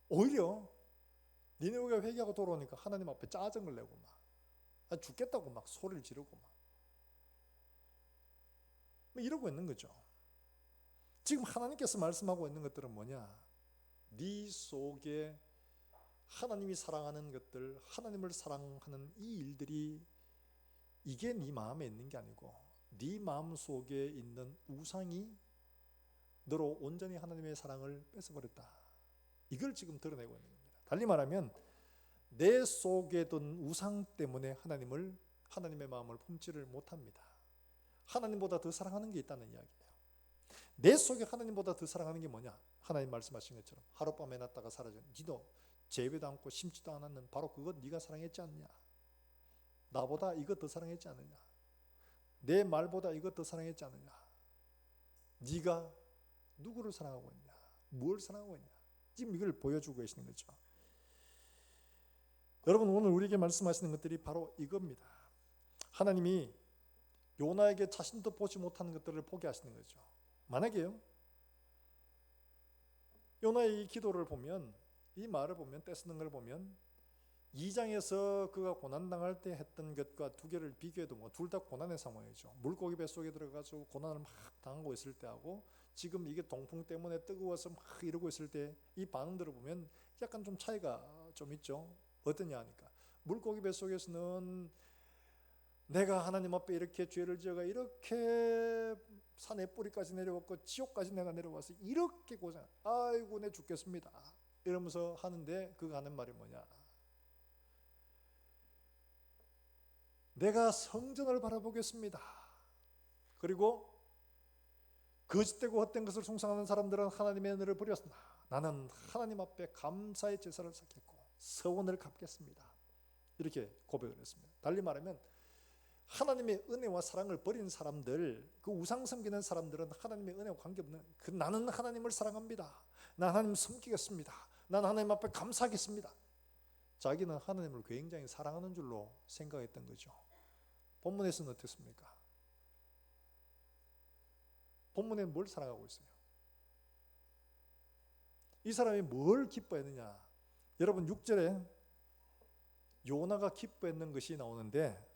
A: 오히려 니느웨가 회개하고 돌아오니까 하나님 앞에 짜증을 내고 막 죽겠다고 막 소리를 지르고 막 이러고 있는 거죠. 지금 하나님께서 말씀하고 있는 것들은 뭐냐? 네 속에 하나님이 사랑하는 것들, 하나님을 사랑하는 이 일들이 이게 네 마음에 있는 게 아니고 네 마음 속에 있는 우상이 너로 온전히 하나님의 사랑을 뺏어버렸다. 이걸 지금 드러내고 있는 겁니다. 달리 말하면 내 속에 둔 우상 때문에 하나님의 마음을 품지를 못합니다. 하나님보다 더 사랑하는 게 있다는 이야기예요. 내 속에 하나님보다 더 사랑하는 게 뭐냐? 하나님 말씀하신 것처럼 하룻밤에 났다가 사라져. 니도 재배도 않고 심지도 않았는 바로 그것 네가 사랑했지 않느냐? 나보다 이것 더 사랑했지 않느냐? 내 말보다 이것 더 사랑했지 않느냐? 네가 누구를 사랑하고 있냐? 뭘 사랑하고 있냐? 지금 이걸 보여주고 계시는 거죠. 여러분, 오늘 우리에게 말씀하시는 것들이 바로 이겁니다. 하나님이 요나에게 자신도 보지 못하는 것들을 보게 하시는 거죠. 만약에요, 요나의 이 기도를 보면, 이 말을 보면, 떼쓰는 걸 보면 2장에서 그가 고난당할 때 했던 것과 두 개를 비교해도 둘 다 고난의 상황이죠. 물고기 뱃속에 들어가서 고난을 막 당하고 있을 때하고 지금 이게 동풍 때문에 뜨거워서 막 이러고 있을 때 이 반응들을 보면 약간 좀 차이가 좀 있죠. 어떠냐 하니까, 물고기 뱃속에서는 내가 하나님 앞에 이렇게 죄를 지어가 이렇게 산의 뿌리까지 내려왔고 지옥까지 내가 내려와서 이렇게 고생, 아이고 내 죽겠습니다 이러면서 하는데, 그가 하는 말이 뭐냐? 내가 성전을 바라보겠습니다. 그리고 거짓되고 헛된 것을 숭상하는 사람들은 하나님의 은혜를 버렸으나 나는 하나님 앞에 감사의 제사를 쌓겠고 서원을 갚겠습니다. 이렇게 고백을 했습니다. 달리 말하면 하나님의 은혜와 사랑을 버린 사람들, 그 우상 섬기는 사람들은 하나님의 은혜와 관계없는, 나는 하나님을 사랑합니다. 난 하나님 섬기겠습니다. 난 하나님 앞에 감사하겠습니다. 자기는 하나님을 굉장히 사랑하는 줄로 생각했던 거죠. 본문에서는 어떻습니까? 본문에 뭘 사랑하고 있어요? 이 사람이 뭘 기뻐했느냐? 여러분, 6절에 요나가 기뻐했는 것이 나오는데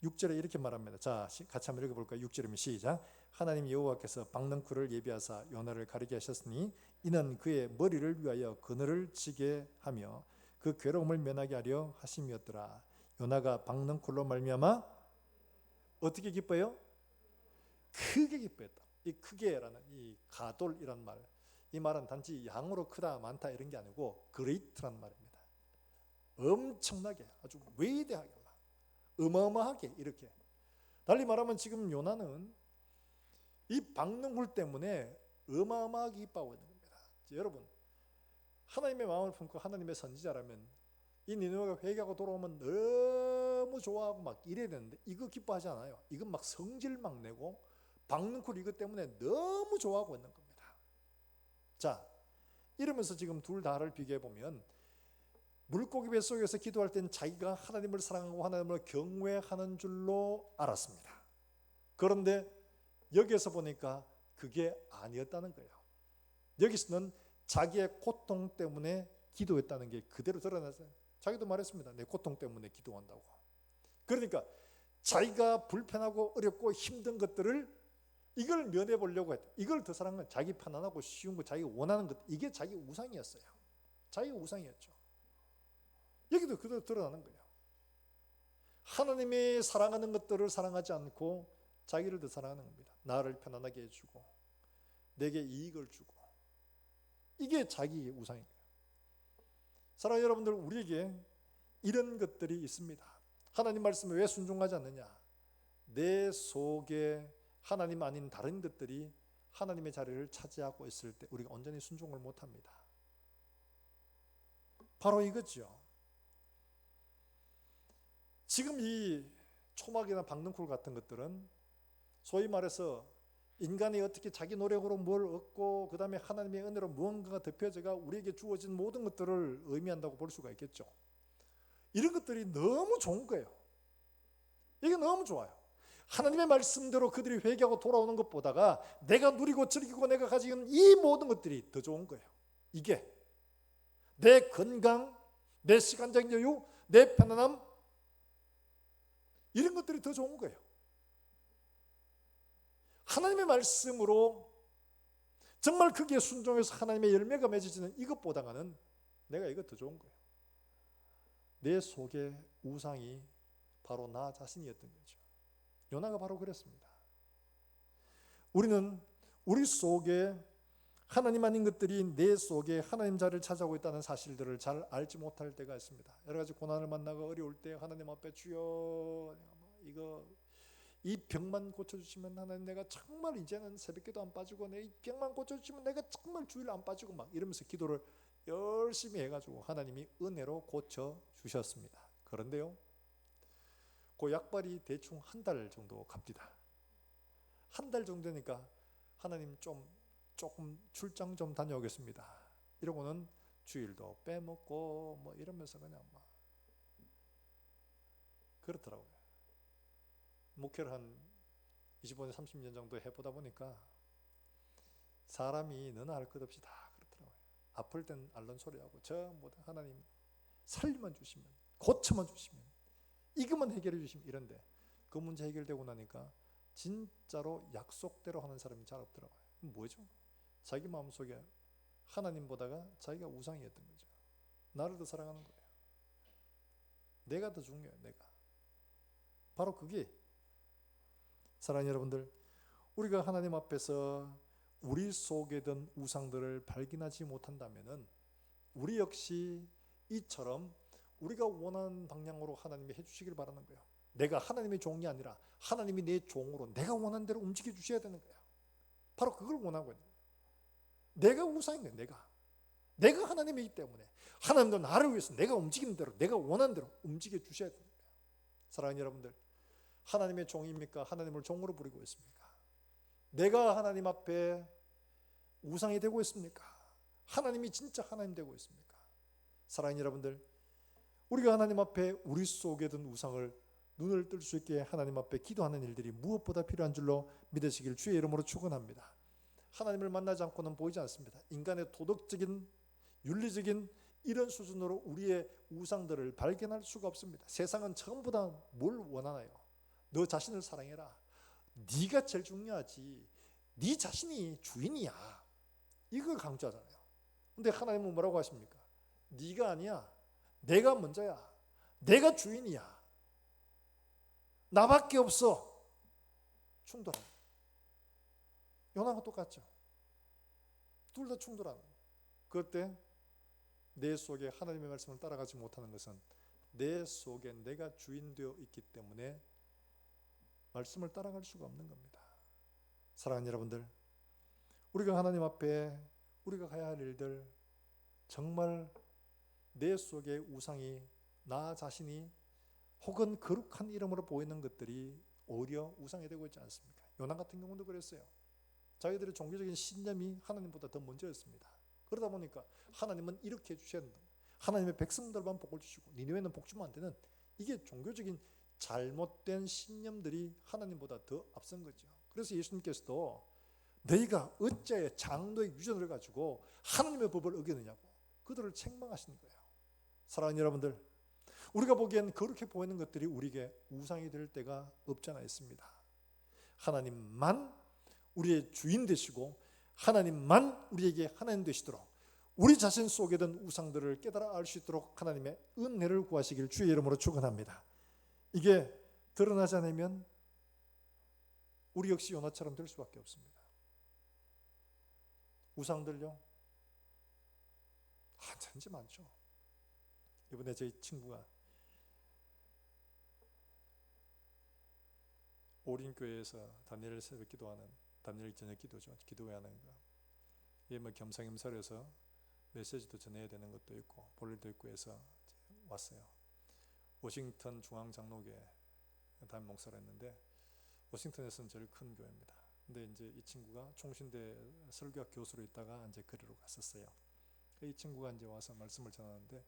A: 6절에 이렇게 말합니다. 자, 같이 한번 읽어볼까요? 6절이면 시작. 하나님 여호와께서 박넝쿨을 예비하사 요나를 가리게 하셨으니 이는 그의 머리를 위하여 그늘을 지게 하며 그 괴로움을 면하게 하려 하심이었더라. 요나가 박넝쿨로 말미암아 어떻게 기뻐해요? 크게 기뻐했다. 이 크게라는 이 가돌이란 말, 이 말은 단지 양으로 크다 많다 이런 게 아니고 그레이트란 말입니다. 엄청나게, 아주 위대하게, 어마어마하게, 이렇게. 달리 말하면 지금 요나는 이 박넝쿨 때문에 어마어마하게 기뻐하고 있는 겁니다. 여러분, 하나님의 마음을 품고 하나님의 선지자라면 이 니느웨가 회개하고 돌아오면 너무 좋아하고 막 이래야 되는데 이거 기뻐하지 않아요. 이건 막 성질 막 내고 박넝쿨 이것 때문에 너무 좋아하고 있는 겁니다. 자, 이러면서 지금 둘 다를 비교해 보면 물고기 뱃속에서 기도할 때는 자기가 하나님을 사랑하고 하나님을 경외하는 줄로 알았습니다. 그런데 여기에서 보니까 그게 아니었다는 거예요. 여기서는 자기의 고통 때문에 기도했다는 게 그대로 드러났어요. 자기도 말했습니다. 내 고통 때문에 기도한다고. 그러니까 자기가 불편하고 어렵고 힘든 것들을 이걸 면해 보려고 했다. 이걸 더 사랑한 건 자기 편안하고 쉬운 거, 자기가 원하는 것, 이게 자기 우상이었어요. 자기가 우상이었죠. 여기도 그대로 드러나는 거예요. 하나님이 사랑하는 것들을 사랑하지 않고 자기를 더 사랑하는 겁니다. 나를 편안하게 해주고 내게 이익을 주고, 이게 자기의 우상이에요. 사랑하는 여러분들, 우리에게 이런 것들이 있습니다. 하나님 말씀에 왜 순종하지 않느냐? 내 속에 하나님 아닌 다른 것들이 하나님의 자리를 차지하고 있을 때 우리가 온전히 순종을 못합니다. 바로 이거죠. 지금 이 초막이나 박넝쿨 같은 것들은 소위 말해서 인간이 어떻게 자기 노력으로 뭘 얻고 그 다음에 하나님의 은혜로 무언가가 덮여져가 우리에게 주어진 모든 것들을 의미한다고 볼 수가 있겠죠. 이런 것들이 너무 좋은 거예요. 이게 너무 좋아요. 하나님의 말씀대로 그들이 회개하고 돌아오는 것보다가 내가 누리고 즐기고 내가 가지고 있는 이 모든 것들이 더 좋은 거예요. 이게 내 건강, 내 시간적 여유, 내 편안함, 이런 것들이 더 좋은 거예요. 하나님의 말씀으로 정말 크게 순종해서 하나님의 열매가 맺어지는 이것보다는 내가 이거 더 좋은 거예요. 내 속에 우상이 바로 나 자신이었던 거죠. 요나가 바로 그랬습니다. 우리는 우리 속에 하나님 아닌 것들이 내 속에 하나님 자리를 차지하고 있다는 사실들을 잘 알지 못할 때가 있습니다. 여러 가지 고난을 만나고 어려울 때 하나님 앞에 주여 이 병만 고쳐주시면 하나님 내가 정말 이제는 새벽기도 안 빠지고 내 이 병만 고쳐주시면 내가 정말 주일 안 빠지고 막 이러면서 기도를 열심히 해가지고 하나님이 은혜로 고쳐주셨습니다. 그런데요, 그 약발이 대충 한 달 정도 갑니다. 한 달 정도 되니까 하나님 조금 출장 좀 다녀오겠습니다. 이러고는 주일도 빼먹고 뭐 이러면서 그냥 막 그렇더라고요. 목회를 한 25년 30년 정도 해보다 보니까 사람이 너나 할 것 없이 다 그렇더라고요. 아플 땐 앓는 소리하고 전부 다 하나님 살리만 주시면, 고쳐만 주시면, 이것만 해결해 주시면 이런데 그 문제 해결되고 나니까 진짜로 약속대로 하는 사람이 잘 없더라고요. 뭐죠? 자기 마음속에 하나님보다가 자기가 우상이었던 거죠. 나를 더 사랑하는 거예요. 내가 더 중요해요. 내가. 바로 그게, 사랑하는 여러분들, 우리가 하나님 앞에서 우리 속에 든 우상들을 발견하지 못한다면은 우리 역시 이처럼 우리가 원하는 방향으로 하나님이 해주시길 바라는 거예요. 내가 하나님의 종이 아니라 하나님이 내 종으로 내가 원하는 대로 움직여 주셔야 되는 거예요. 바로 그걸 원하고 있는 거예요. 내가 우상인 거예요. 내가 하나님이기 때문에 하나님도 나를 위해서 내가 움직이는 대로, 내가 원하는 대로 움직여 주셔야 되는 거예요. 사랑하는 여러분들, 하나님의 종입니까? 하나님을 종으로 부리고 있습니까? 내가 하나님 앞에 우상이 되고 있습니까? 하나님이 진짜 하나님 되고 있습니까? 사랑하는 여러분들, 우리가 하나님 앞에 우리 속에 든 우상을 눈을 뜰 수 있게 하나님 앞에 기도하는 일들이 무엇보다 필요한 줄로 믿으시길 주의 이름으로 축원합니다. 하나님을 만나지 않고는 보이지 않습니다. 인간의 도덕적인, 윤리적인 이런 수준으로 우리의 우상들을 발견할 수가 없습니다. 세상은 전부 다 뭘 원하나요? 너 자신을 사랑해라. 네가 제일 중요하지. 네 자신이 주인이야. 이걸 강조하잖아요. 근데 하나님은 뭐라고 하십니까? 네가 아니야. 내가 먼저야. 내가 주인이야. 나밖에 없어. 충돌하는. 요나가 똑같죠. 둘 다 충돌하는. 그때 내 속에 하나님의 말씀을 따라가지 못하는 것은 내 속에 내가 주인 되어 있기 때문에 말씀을 따라갈 수가 없는 겁니다. 사랑하는 여러분들, 우리가 하나님 앞에 우리가 가야 할 일들, 정말 내 속에 우상이, 나 자신이 혹은 거룩한 이름으로 보이는 것들이 오히려 우상이 되고 있지 않습니까? 요나 같은 경우도 그랬어요. 자기들의 종교적인 신념이 하나님보다 더 먼저였습니다. 그러다 보니까 하나님은 이렇게 해주셔야 된다. 하나님의 백성들만 복을 주시고 니느웨는 복 주면 안 되는, 이게 종교적인 잘못된 신념들이 하나님보다 더 앞선 거죠. 그래서 예수님께서도 너희가 어째 장로의 유전을 가지고 하나님의 법을 어기느냐고 그들을 책망하시는 거예요. 사랑하는 여러분들, 우리가 보기엔 그렇게 보이는 것들이 우리에게 우상이 될 때가 없잖아 있습니다. 하나님만 우리의 주인 되시고 하나님만 우리에게 하나님 되시도록 우리 자신 속에 든 우상들을 깨달아 알 수 있도록 하나님의 은혜를 구하시길 주의 이름으로 축원합니다. 이게 드러나지 않으면 우리 역시 요나처럼 될 수밖에 없습니다. 우상들요, 천지 많죠. 이번에 저희 친구가 오린교회에서 다니엘 새벽 기도하는, 다니엘 저녁 기도죠. 기도회 하는 거. 이게 뭐 겸사겸사해서 메시지도 전해야 되는 것도 있고 볼 일도 있고 해서 왔어요. 워싱턴 중앙장로교회 담임 목사를 했는데 워싱턴에서는 제일 큰 교회입니다. 근데 이제 이 친구가 총신대 설교학 교수로 있다가 이제 거리로 갔었어요. 이 친구가 이제 와서 말씀을 전하는데,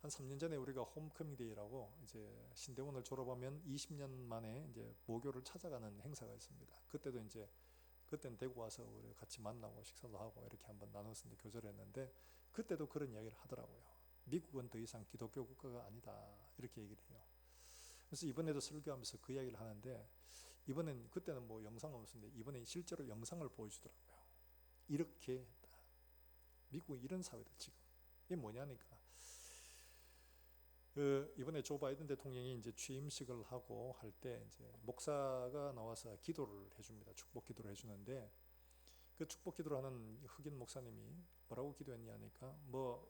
A: 한 3년 전에 우리가 홈커밍데이라고 이제 신대원을 졸업하면 20년 만에 이제 모교를 찾아가는 행사가 있습니다. 그때도 이제 그때는 대구 와서 우리 같이 만나고 식사도 하고 이렇게 한번 나눠서 교제를 했는데, 그때도 그런 이야기를 하더라고요. 미국은 더 이상 기독교 국가가 아니다 이렇게 얘기를 해요. 그래서 이번에도 설교하면서 그 이야기를 하는데, 이번엔 그때는 뭐 영상은 없었는데 이번엔 실제로 영상을 보여주더라고요. 이렇게 했다. 미국은 이런 사회다 지금. 이게 뭐냐니까. 이번에 조 바이든 대통령이 이제 취임식을 하고 할 때 이제 목사가 나와서 기도를 해줍니다. 축복 기도를 해주는데, 그 축복 기도를 하는 흑인 목사님이 뭐라고 기도했냐 하니까 뭐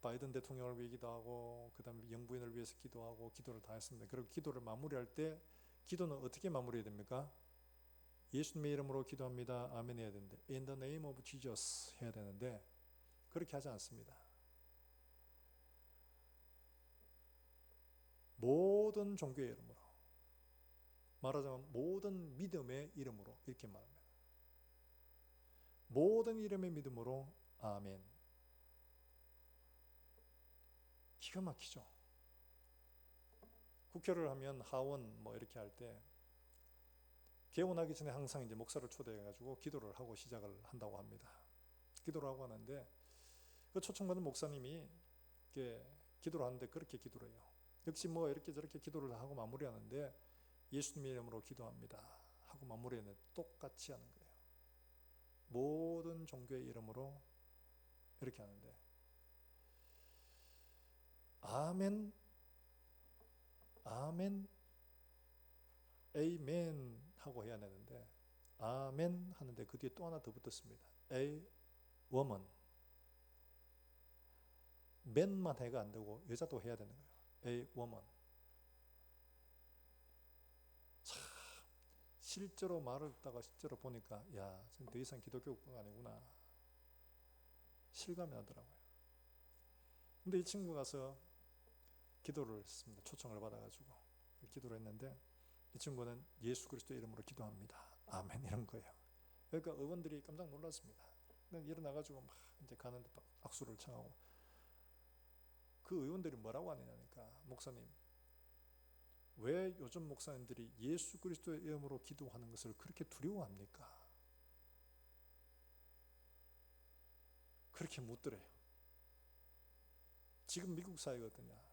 A: 바이든 대통령을 위해 기도하고 그다음에 영부인을 위해서 기도하고 기도를 다 했습니다. 그리고 기도를 마무리할 때 기도는 어떻게 마무리해야 됩니까? 예수님의 이름으로 기도합니다. 아멘 해야 되는데 In the name of Jesus 해야 되는데 그렇게 하지 않습니다. 모든 종교의 이름으로, 말하자면 모든 믿음의 이름으로 이렇게 말합니다. 모든 이름의 믿음으로 아멘. 기가 막히죠. 국회를 하면 하원 뭐 이렇게 할 때 개원하기 전에 항상 이제 목사를 초대해 가지고 기도를 하고 시작을 한다고 합니다. 기도를 하고 하는데 그 초청받은 목사님이 이렇게 기도를 하는데 그렇게 기도를 해요. 역시 뭐 이렇게 저렇게 기도를 하고 마무리하는데 예수님의 이름으로 기도합니다 하고 마무리했는데 똑같이 하는 거예요. 모든 종교의 이름으로 이렇게 하는데 아멘, 아멘, 에이멘 하고 해야 되는데 아멘 하는데 그 뒤에 또 하나 더 붙었습니다. A woman. 맨만 해가 안 되고 여자도 해야 되는 거예요. A woman. 참 실제로 말을 듣다가 실제로 보니까 야, 더 이상 기독교가 아니구나 실감이 나더라고요. 근데 이 친구가 가서 기도를 했습니다. 초청을 받아가지고 기도를 했는데 이 친구는 예수 그리스도 이름으로 기도합니다. 아멘 이런 거예요. 그러니까 의원들이 깜짝 놀랐습니다. 일어나가지고 막 이제 가는데 악수를 청하고 그 의원들이 뭐라고 하느냐니까 목사님 왜 요즘 목사님들이 예수 그리스도의 이름으로 기도하는 것을 그렇게 두려워합니까? 그렇게 묻더래요. 지금 미국 사회가 어떠냐?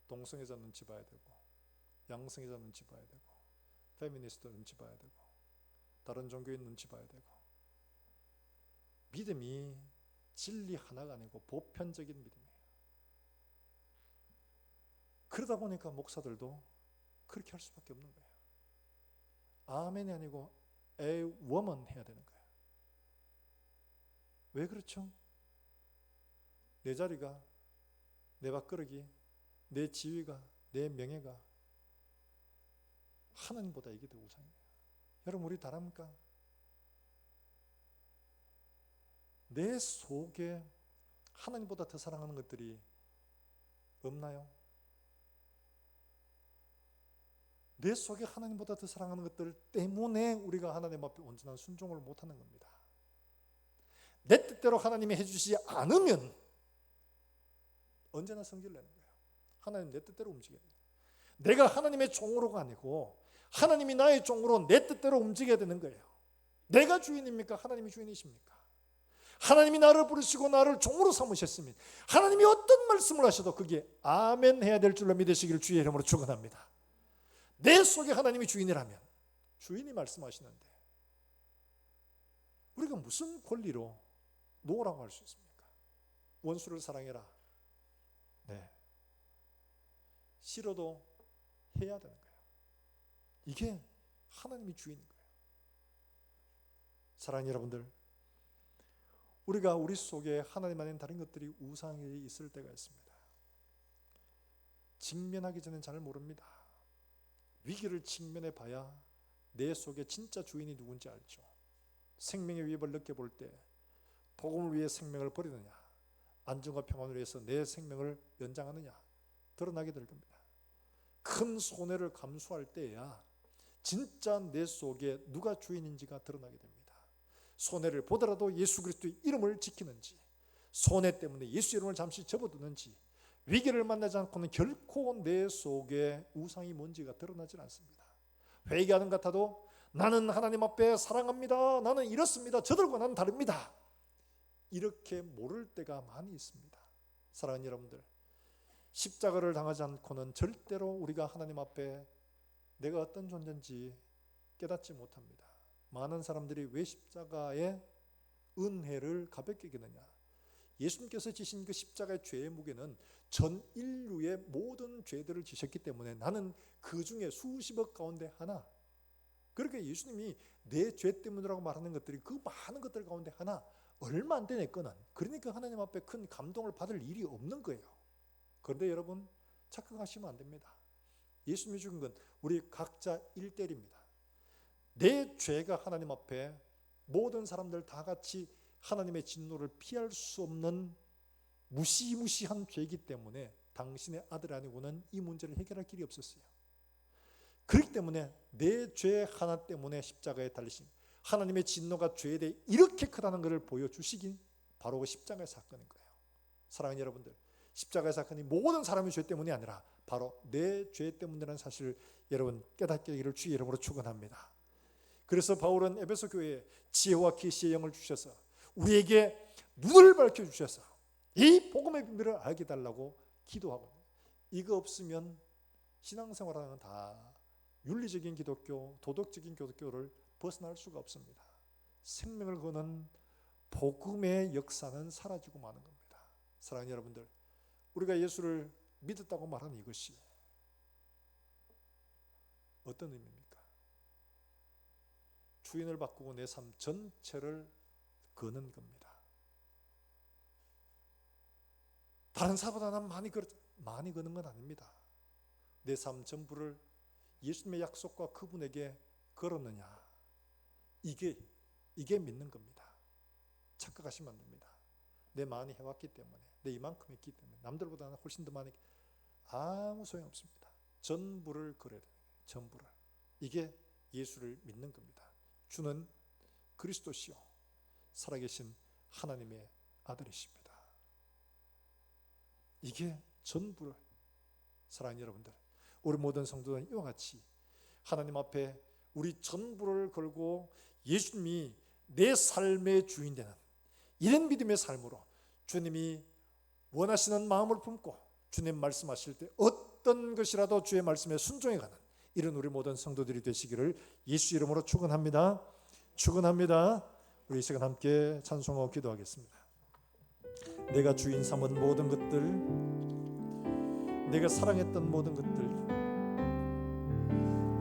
A: 동성애자 눈치 봐야 되고 양성애자 눈치 봐야 되고 페미니스트 눈치 봐야 되고 다른 종교인 눈치 봐야 되고 믿음이 진리 하나가 아니고 보편적인 믿음이에요. 그러다 보니까 목사들도 그렇게 할 수밖에 없는 거예요. 아멘이 아니고 A woman 해야 되는 거예요. 왜 그렇죠? 내 자리가, 내 밥그릇이, 내 지위가, 내 명예가 하나님보다 이게 더 우상이에요. 여러분 우리 다릅니까? 내 속에 하나님보다 더 사랑하는 것들이 없나요? 내 속에 하나님보다 더 사랑하는 것들 때문에 우리가 하나님 앞에 온전한 순종을 못하는 겁니다. 내 뜻대로 하나님이 해주시지 않으면 언제나 성질을 내는 거예요. 하나님 내 뜻대로 움직여야 돼요. 내가 하나님의 종으로가 아니고 하나님이 나의 종으로 내 뜻대로 움직여야 되는 거예요. 내가 주인입니까? 하나님이 주인이십니까? 하나님이 나를 부르시고 나를 종으로 삼으셨으면 하나님이 어떤 말씀을 하셔도 그게 아멘 해야 될 줄로 믿으시기를 주의 이름으로 축원합니다. 내 속에 하나님이 주인이라면 주인이 말씀하시는데 우리가 무슨 권리로 노라고 할 수 있습니까? 원수를 사랑해라. 네. 싫어도 해야 되는 거예요. 이게 하나님이 주인인 거예요. 사랑하는 여러분들, 우리가 우리 속에 하나님 아닌 다른 것들이 우상이 있을 때가 있습니다. 직면하기 전엔 잘 모릅니다. 위기를 직면해 봐야 내 속에 진짜 주인이 누군지 알죠. 생명의 위협을 느껴볼 때 복음을 위해 생명을 버리느냐, 안정과 평안을 위해서 내 생명을 연장하느냐 드러나게 될 겁니다. 큰 손해를 감수할 때야 진짜 내 속에 누가 주인인지가 드러나게 됩니다. 손해를 보더라도 예수 그리스도의 이름을 지키는지, 손해 때문에 예수 이름을 잠시 접어두는지, 위기를 만나지 않고는 결코 내 속에 우상이 뭔지가 드러나질 않습니다. 회개하는 것 같아도 나는 하나님 앞에 사랑합니다. 나는 이렇습니다. 저들과 나는 다릅니다. 이렇게 모를 때가 많이 있습니다. 사랑하는 여러분들, 십자가를 당하지 않고는 절대로 우리가 하나님 앞에 내가 어떤 존재인지 깨닫지 못합니다. 많은 사람들이 왜 십자가의 은혜를 가볍게 여기느냐? 예수님께서 지신 그 십자가의 죄의 무게는 전 인류의 모든 죄들을 지셨기 때문에 나는 그 중에 수십억 가운데 하나, 그러니까 예수님이 내 죄 때문이라고 말하는 것들이 그 많은 것들 가운데 하나, 얼마 안 되는 거는, 그러니까 하나님 앞에 큰 감동을 받을 일이 없는 거예요. 그런데 여러분 착각하시면 안 됩니다. 예수님이 죽은 건 우리 각자 일대일입니다. 내 죄가 하나님 앞에 모든 사람들 다 같이 하나님의 진노를 피할 수 없는 무시무시한 죄이기 때문에 당신의 아들 아니고는 이 문제를 해결할 길이 없었어요. 그렇기 때문에 내 죄 하나 때문에 십자가에 달리신 하나님의 진노가 죄에 대해 이렇게 크다는 것을 보여주시기 바로 그 십자가의 사건인 거예요. 사랑하는 여러분들, 십자가의 사건이 모든 사람의 죄 때문이 아니라 바로 내 죄 때문이라는 사실을 여러분 깨닫게 되기를 주의 이름으로 축원합니다. 그래서 바울은 에베소 교회에 지혜와 계시의 영을 주셔서 우리에게 눈을 밝혀주셔서 이 복음의 비밀을 알게 달라고 기도하고, 이거 없으면 신앙생활하는 다 윤리적인 기독교, 도덕적인 기독교를 벗어날 수가 없습니다. 생명을 거는 복음의 역사는 사라지고 마는 겁니다. 사랑하는 여러분들, 우리가 예수를 믿었다고 말하는 이것이 어떤 의미입니까? 주인을 바꾸고 내 삶 전체를 거는 겁니다. 다른 사보다 난 많이 거는 건 아닙니다. 내 삶 전부를 예수님의 약속과 그분에게 걸었느냐, 이게 믿는 겁니다. 착각하시면 안 됩니다. 내 많이 해왔기 때문에, 내 이만큼 했기 때문에, 남들보다 훨씬 더 많이, 아무 소용없습니다. 전부를 걸어야 돼요. 전부를. 이게 예수를 믿는 겁니다. 주는 그리스도시요 살아계신 하나님의 아들이십니다. 이게 전부를, 사랑하는 여러분들, 우리 모든 성도들은 이와 같이 하나님 앞에 우리 전부를 걸고 예수님이 내 삶의 주인 되는 이런 믿음의 삶으로 주님이 원하시는 마음을 품고 주님 말씀하실 때 어떤 것이라도 주의 말씀에 순종해가는 이런 우리 모든 성도들이 되시기를 예수 이름으로 축원합니다. 축원합니다. 우리 이 시간 함께 찬송하고 기도하겠습니다. 내가 주인 삼은 모든 것들, 내가 사랑했던 모든 것들,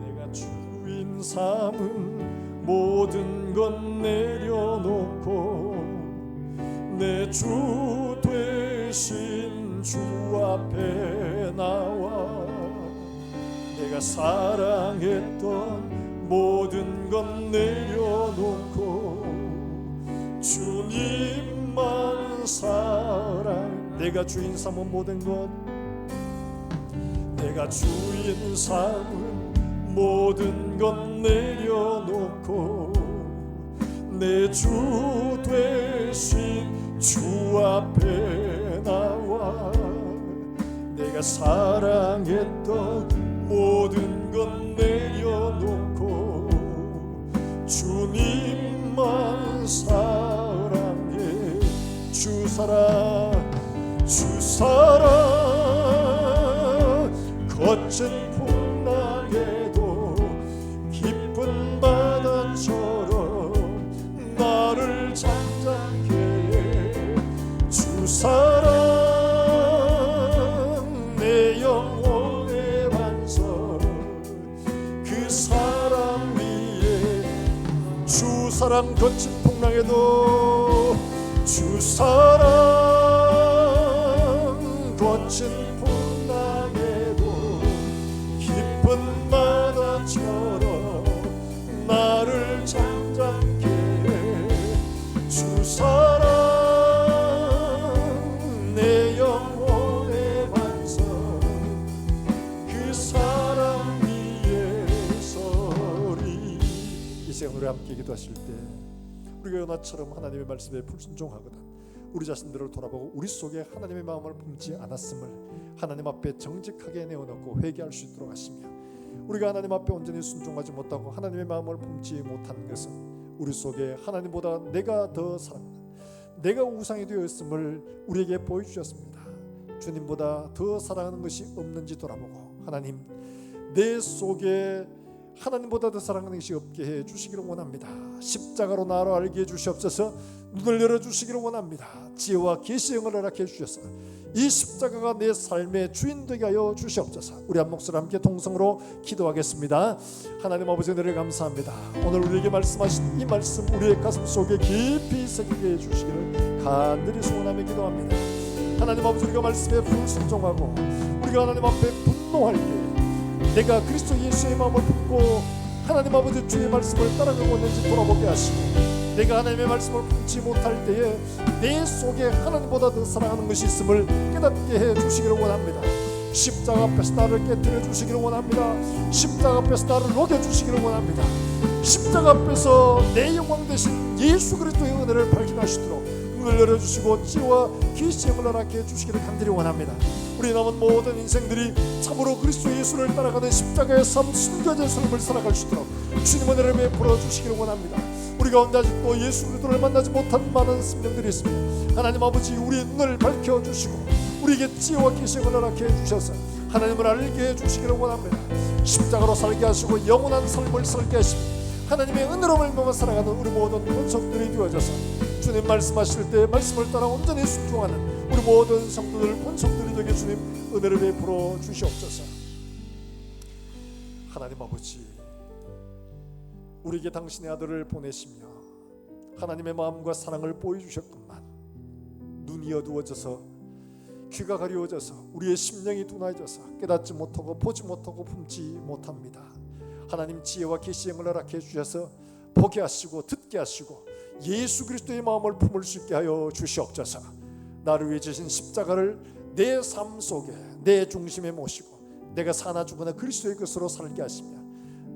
A: 내가 주인 삼은 모든 것 내려놓고 내 주 되신 주 앞에 나와 내가 사랑했던 모든 것 내려놓고 주님만 사랑, 내가 주인 삼은 모든 것, 내가 주인 삼은 모든 것 내려놓고 내 주 되신 주 앞에 나와 내가 사랑했던 모든 것 내려놓고 주님만 사랑해. 주 사랑, 주 사랑, 거친 풍랑에도 깊은 바다처럼 나를 잠잠케 해. 주 사랑, 내 영혼의 반석, 그 사랑 위에 주 사랑, 거친 풍랑에도 주 사랑, 거친 풍랑에도 깊은 바다처럼 나를 잠잠케 해. 주 사랑, 내 영혼의 반석, 그 사랑 위에 서리. 이 시간 우리 함께 기도하실 때 우리가 연하처럼 하나님의 말씀에 불순종하거든 우리 자신들을 돌아보고 우리 속에 하나님의 마음을 품지 않았음을 하나님 앞에 정직하게 내어놓고 회개할 수 있도록 하시며, 우리가 하나님 앞에 온전히 순종하지 못하고 하나님의 마음을 품지 못한 것은 우리 속에 하나님보다 내가 더 사랑하는, 내가 우상이 되었음을 우리에게 보여주셨습니다. 주님보다 더 사랑하는 것이 없는지 돌아보고 하나님, 내 속에 하나님보다 더 사랑하는 것이 없게 해 주시기를 원합니다. 십자가로 나로 알게 해 주시옵소서. 눈을 열어주시기를 원합니다. 지혜와 계시의 영을 허락해 주셔서 이 십자가가 내 삶의 주인 되게 하여 주시옵소서. 우리 한 목소리 함께 동성으로 기도하겠습니다. 하나님 아버지, 은혜를 감사합니다. 오늘 우리에게 말씀하신 이 말씀 우리의 가슴 속에 깊이 새기게 해주시기를 간절히 소원하며 기도합니다. 하나님 아버지, 우리가 말씀에 불순종하고 우리가 하나님 앞에 분노할 때 내가 그리스도 예수의 마음을 품고 하나님 아버지 주의 말씀을 따라가고 있는지 돌아보게 하시고, 내가 하나님의 말씀을 품지 못할 때에 내 속에 하나님보다 더 사랑하는 것이 있음을 깨닫게 해주시기를 원합니다. 십자가 앞에서 나를 깨뜨려 주시기를 원합니다. 십자가 앞에서 나를 녹여주시기를 원합니다. 십자가 앞에서 내 영광 되신 예수 그리스도의 은혜를 발견하시도록 문을 열어주시고 지혜와 계시를 허락해 해주시기를 간절히 원합니다. 우리 남은 모든 인생들이 참으로 그리스도 예수를 따라가는 십자가의 삶, 순교자의 삶을 살아갈 수 있도록 주님 은혜를 베풀어 주시기를 원합니다. 우리 가운데 아직도 예수 그리스도를 만나지 못한 많은 생명들이 있습니다. 하나님 아버지, 우리의 눈을 밝혀주시고 우리에게 지혜와 계시를 허락해 주셔서 하나님을 알게 해주시기를 원합니다. 십자가로 살게 하시고 영원한 삶을 살게 하시고 하나님의 은혜로 말미암아 살아가는 우리 모든 본성들이 되어져서 주님 말씀하실 때 말씀을 따라 온전히 순종하는 우리 모든 성도들 본성들이 되게 주님 은혜를 베풀어 주시옵소서. 하나님 아버지, 우리에게 당신의 아들을 보내시며 하나님의 마음과 사랑을 보여주셨건만 눈이 어두워져서 귀가 가려워져서 우리의 심령이 둔해져서 깨닫지 못하고 보지 못하고 품지 못합니다. 하나님 지혜와 계시의 영을 허락해 주셔서 보게 하시고 듣게 하시고 예수 그리스도의 마음을 품을 수 있게 하여 주시옵소서. 나를 위해 주신 십자가를 내 삶 속에 내 중심에 모시고 내가 사나 죽으나 그리스도의 것으로 살게 하시며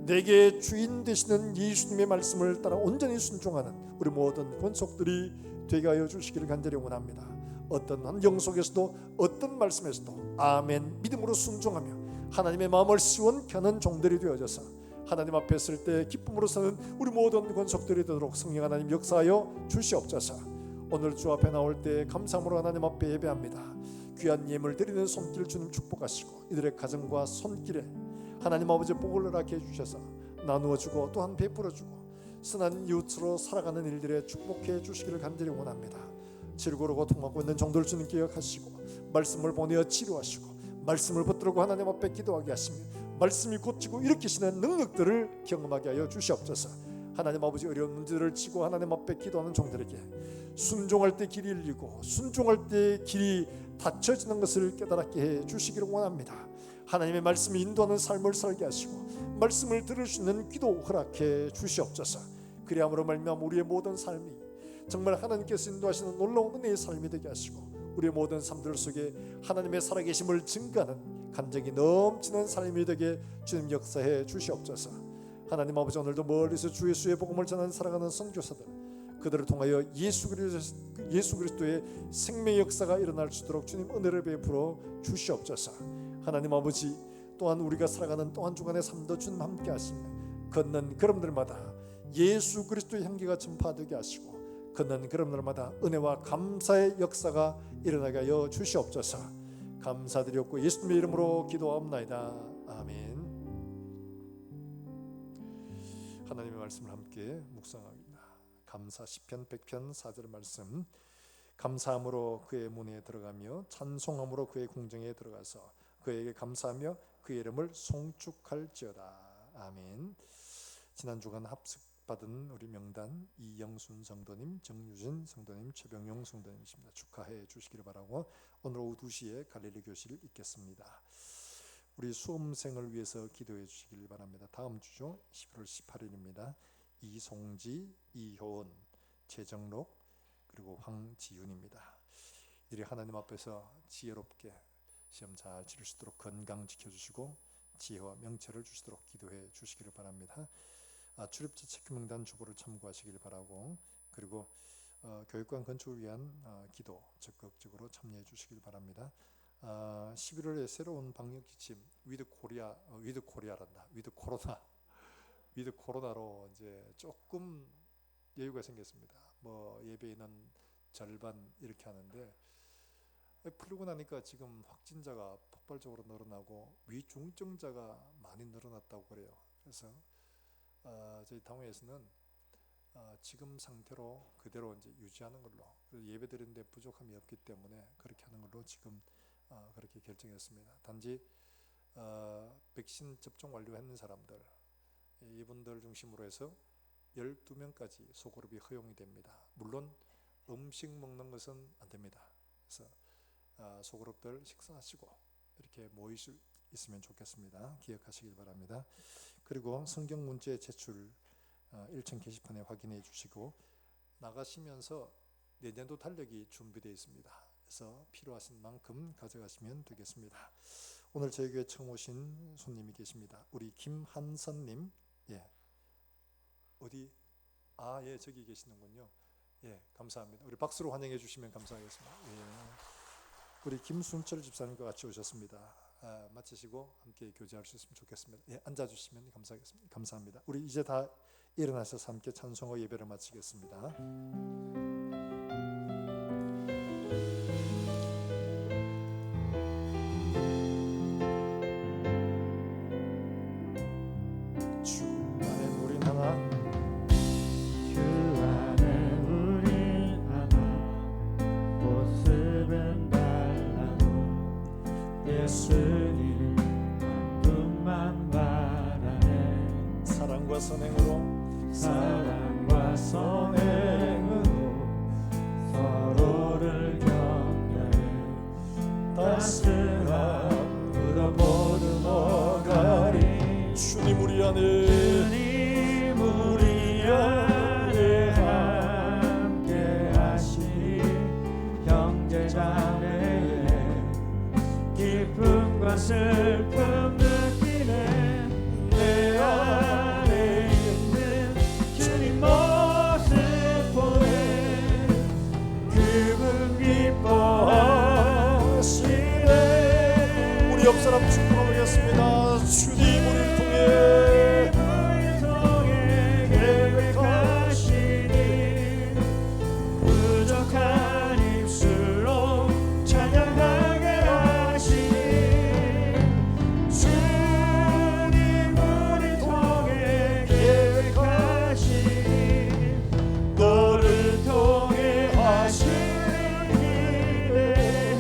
A: 내게 주인 되시는 예수님의 말씀을 따라 온전히 순종하는 우리 모든 권속들이 되게 하여 주시기를 간절히 원합니다. 어떤 환경 속에서도 어떤 말씀에서도 아멘 믿음으로 순종하며 하나님의 마음을 시원케 하는 종들이 되어져서 하나님 앞에 설 때 기쁨으로 서는 우리 모든 권속들이 되도록 성령 하나님 역사하여 주시옵소서. 오늘 주 앞에 나올 때 감사함으로 하나님 앞에 예배합니다. 귀한 예물 드리는 손길 주님 축복하시고 이들의 가정과 손길에 하나님 아버지 복을 허락해 주셔서 나누어주고 또한 베풀어주고 선한 이웃으로 살아가는 일들에 축복해 주시기를 간절히 원합니다. 지르고로 고통하고 있는 종들 주님 기억하시고 말씀을 보내어 치료하시고 말씀을 붙들고 하나님 앞에 기도하게 하시며 말씀이 고치고 일으키시는 능력들을 경험하게 하여 주시옵소서. 하나님 아버지, 어려운 문제들을 지고 하나님 앞에 기도하는 종들에게 순종할 때 길이 열리고 순종할 때 길이 닫혀지는 것을 깨달게 해 주시기를 원합니다. 하나님의 말씀이 인도하는 삶을 살게 하시고 말씀을 들을 수 있는 귀도 허락해 주시옵소서. 그리함으로 말미암아 우리의 모든 삶이 정말 하나님께서 인도하시는 놀라운 은혜의 삶이 되게 하시고 우리의 모든 삶들 속에 하나님의 살아계심을 증거하는 감정이 넘치는 삶이 되게 주님 역사해 주시옵소서. 하나님 아버지, 오늘도 멀리서 주 예수의 복음을 전하는 살아가는 선교사들 그들을 통하여 예수 그리스도의 생명의 역사가 일어날 수 있도록 주님 은혜를 베풀어 주시옵소서. 하나님 아버지, 또한 우리가 살아가는 또한 주간의 삶도 주님 함께 하시며 걷는 걸음들마다 예수 그리스도의 향기가 전파되게 하시고 걷는 걸음들마다 은혜와 감사의 역사가 일어나게 하여 주시옵소서. 감사드렸고 예수님의 이름으로 기도하옵나이다. 아멘. 하나님의 말씀을 함께 묵상합니다. 감사 시편 100편 4절 말씀. 감사함으로 그의 문에 들어가며 찬송함으로 그의 궁정에 들어가서 그에게 감사하며 그의 이름을 송축할지어다. 아멘. 지난 주간 합숙받은 우리 명단 이영순 성도님, 정유진 성도님, 최병용 성도님이십니다. 축하해 주시기를 바라고 오늘 오후 2시에 갈릴리 교실을 있겠습니다. 우리 수험생을 위해서 기도해 주시길 바랍니다. 다음 주죠. 11월 18일입니다. 이송지, 이효은, 최정록 그리고 황지윤입니다. 이들이 하나님 앞에서 지혜롭게 시험 잘 치를 수 있도록 건강 지켜주시고 지혜와 명철을 주시도록 기도해 주시기를 바랍니다. 출입지 체크명단 주보를 참고하시길 바라고 그리고 교육관 건축을 위한 기도 적극적으로 참여해 주시길 바랍니다. 11월에 새로운 방역 지침 위드 코로나로 이제 조금 여유가 생겼습니다. 뭐 예배인은 절반 이렇게 하는데 풀리고 나니까 지금 확진자가 폭발적으로 늘어나고 위중증자가 많이 늘어났다고 그래요. 그래서 저희 당회에서는 지금 상태로 그대로 이제 유지하는 걸로, 예배 드리는데 부족함이 없기 때문에 그렇게 하는 걸로 지금 그렇게 결정했습니다. 단지 백신 접종 완료했는 사람들, 이분들 중심으로 해서 12명까지 소그룹이 허용이 됩니다. 물론 음식 먹는 것은 안 됩니다. 그래서 소그룹들 식사하시고 이렇게 모일 수 있으면 좋겠습니다. 기억하시길 바랍니다. 그리고 성경 문제 제출 1층 게시판에 확인해 주시고, 나가시면서 내년도 달력이 준비되어 있습니다. 그래서 필요하신 만큼 가져가시면 되겠습니다. 오늘 저희 교회 처음 오신 손님이 계십니다. 우리 김한선님, 어디? 예, 저기 계시는군요. 감사합니다. 우리 박수로 환영해 주시면 감사하겠습니다. 우리 김순철 집사님과 같이 오셨습니다. 마치시고 함께 교제할 수 있으면 좋겠습니다. 앉아주시면 감사하겠습니다. 감사합니다. 우리 이제 다 일어나셔서 함께 찬송과 예배를 마치겠습니다. 주 안에 우린 하나,
B: 주 안에 우린 하나, 모습은 달라도 예수님 한 분만 바라네.
A: 사랑과 선행으로
B: 서로를 격려해 따스한 그로 모두 오가리.
A: 주님 우리 안에
B: 함께 하시니 형제자매의 기쁨과 슬픔 느끼네. 내 안에 있는 주님 모습 보네. 그분 기뻐하시네.
A: 우리 옆 사람 축복하겠습니다. 주님 우리를 통해
B: 계획하시니 부족한 입술로 찬양하게 하시니. 주님 우리 통해 계획하시니 너를 통해 하시는 기대해.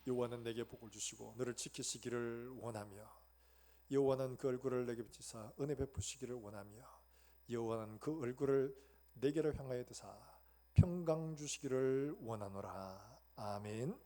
A: 여호와는 내게 복을 주시고 너를 지키시기를 원하며, 여호와는 그 얼굴을 내게 비치사 은혜 베푸시기를 원하며, 여호와는 그 얼굴을 내게로 향하여 드사 평강 주시기를 원하노라. 아멘.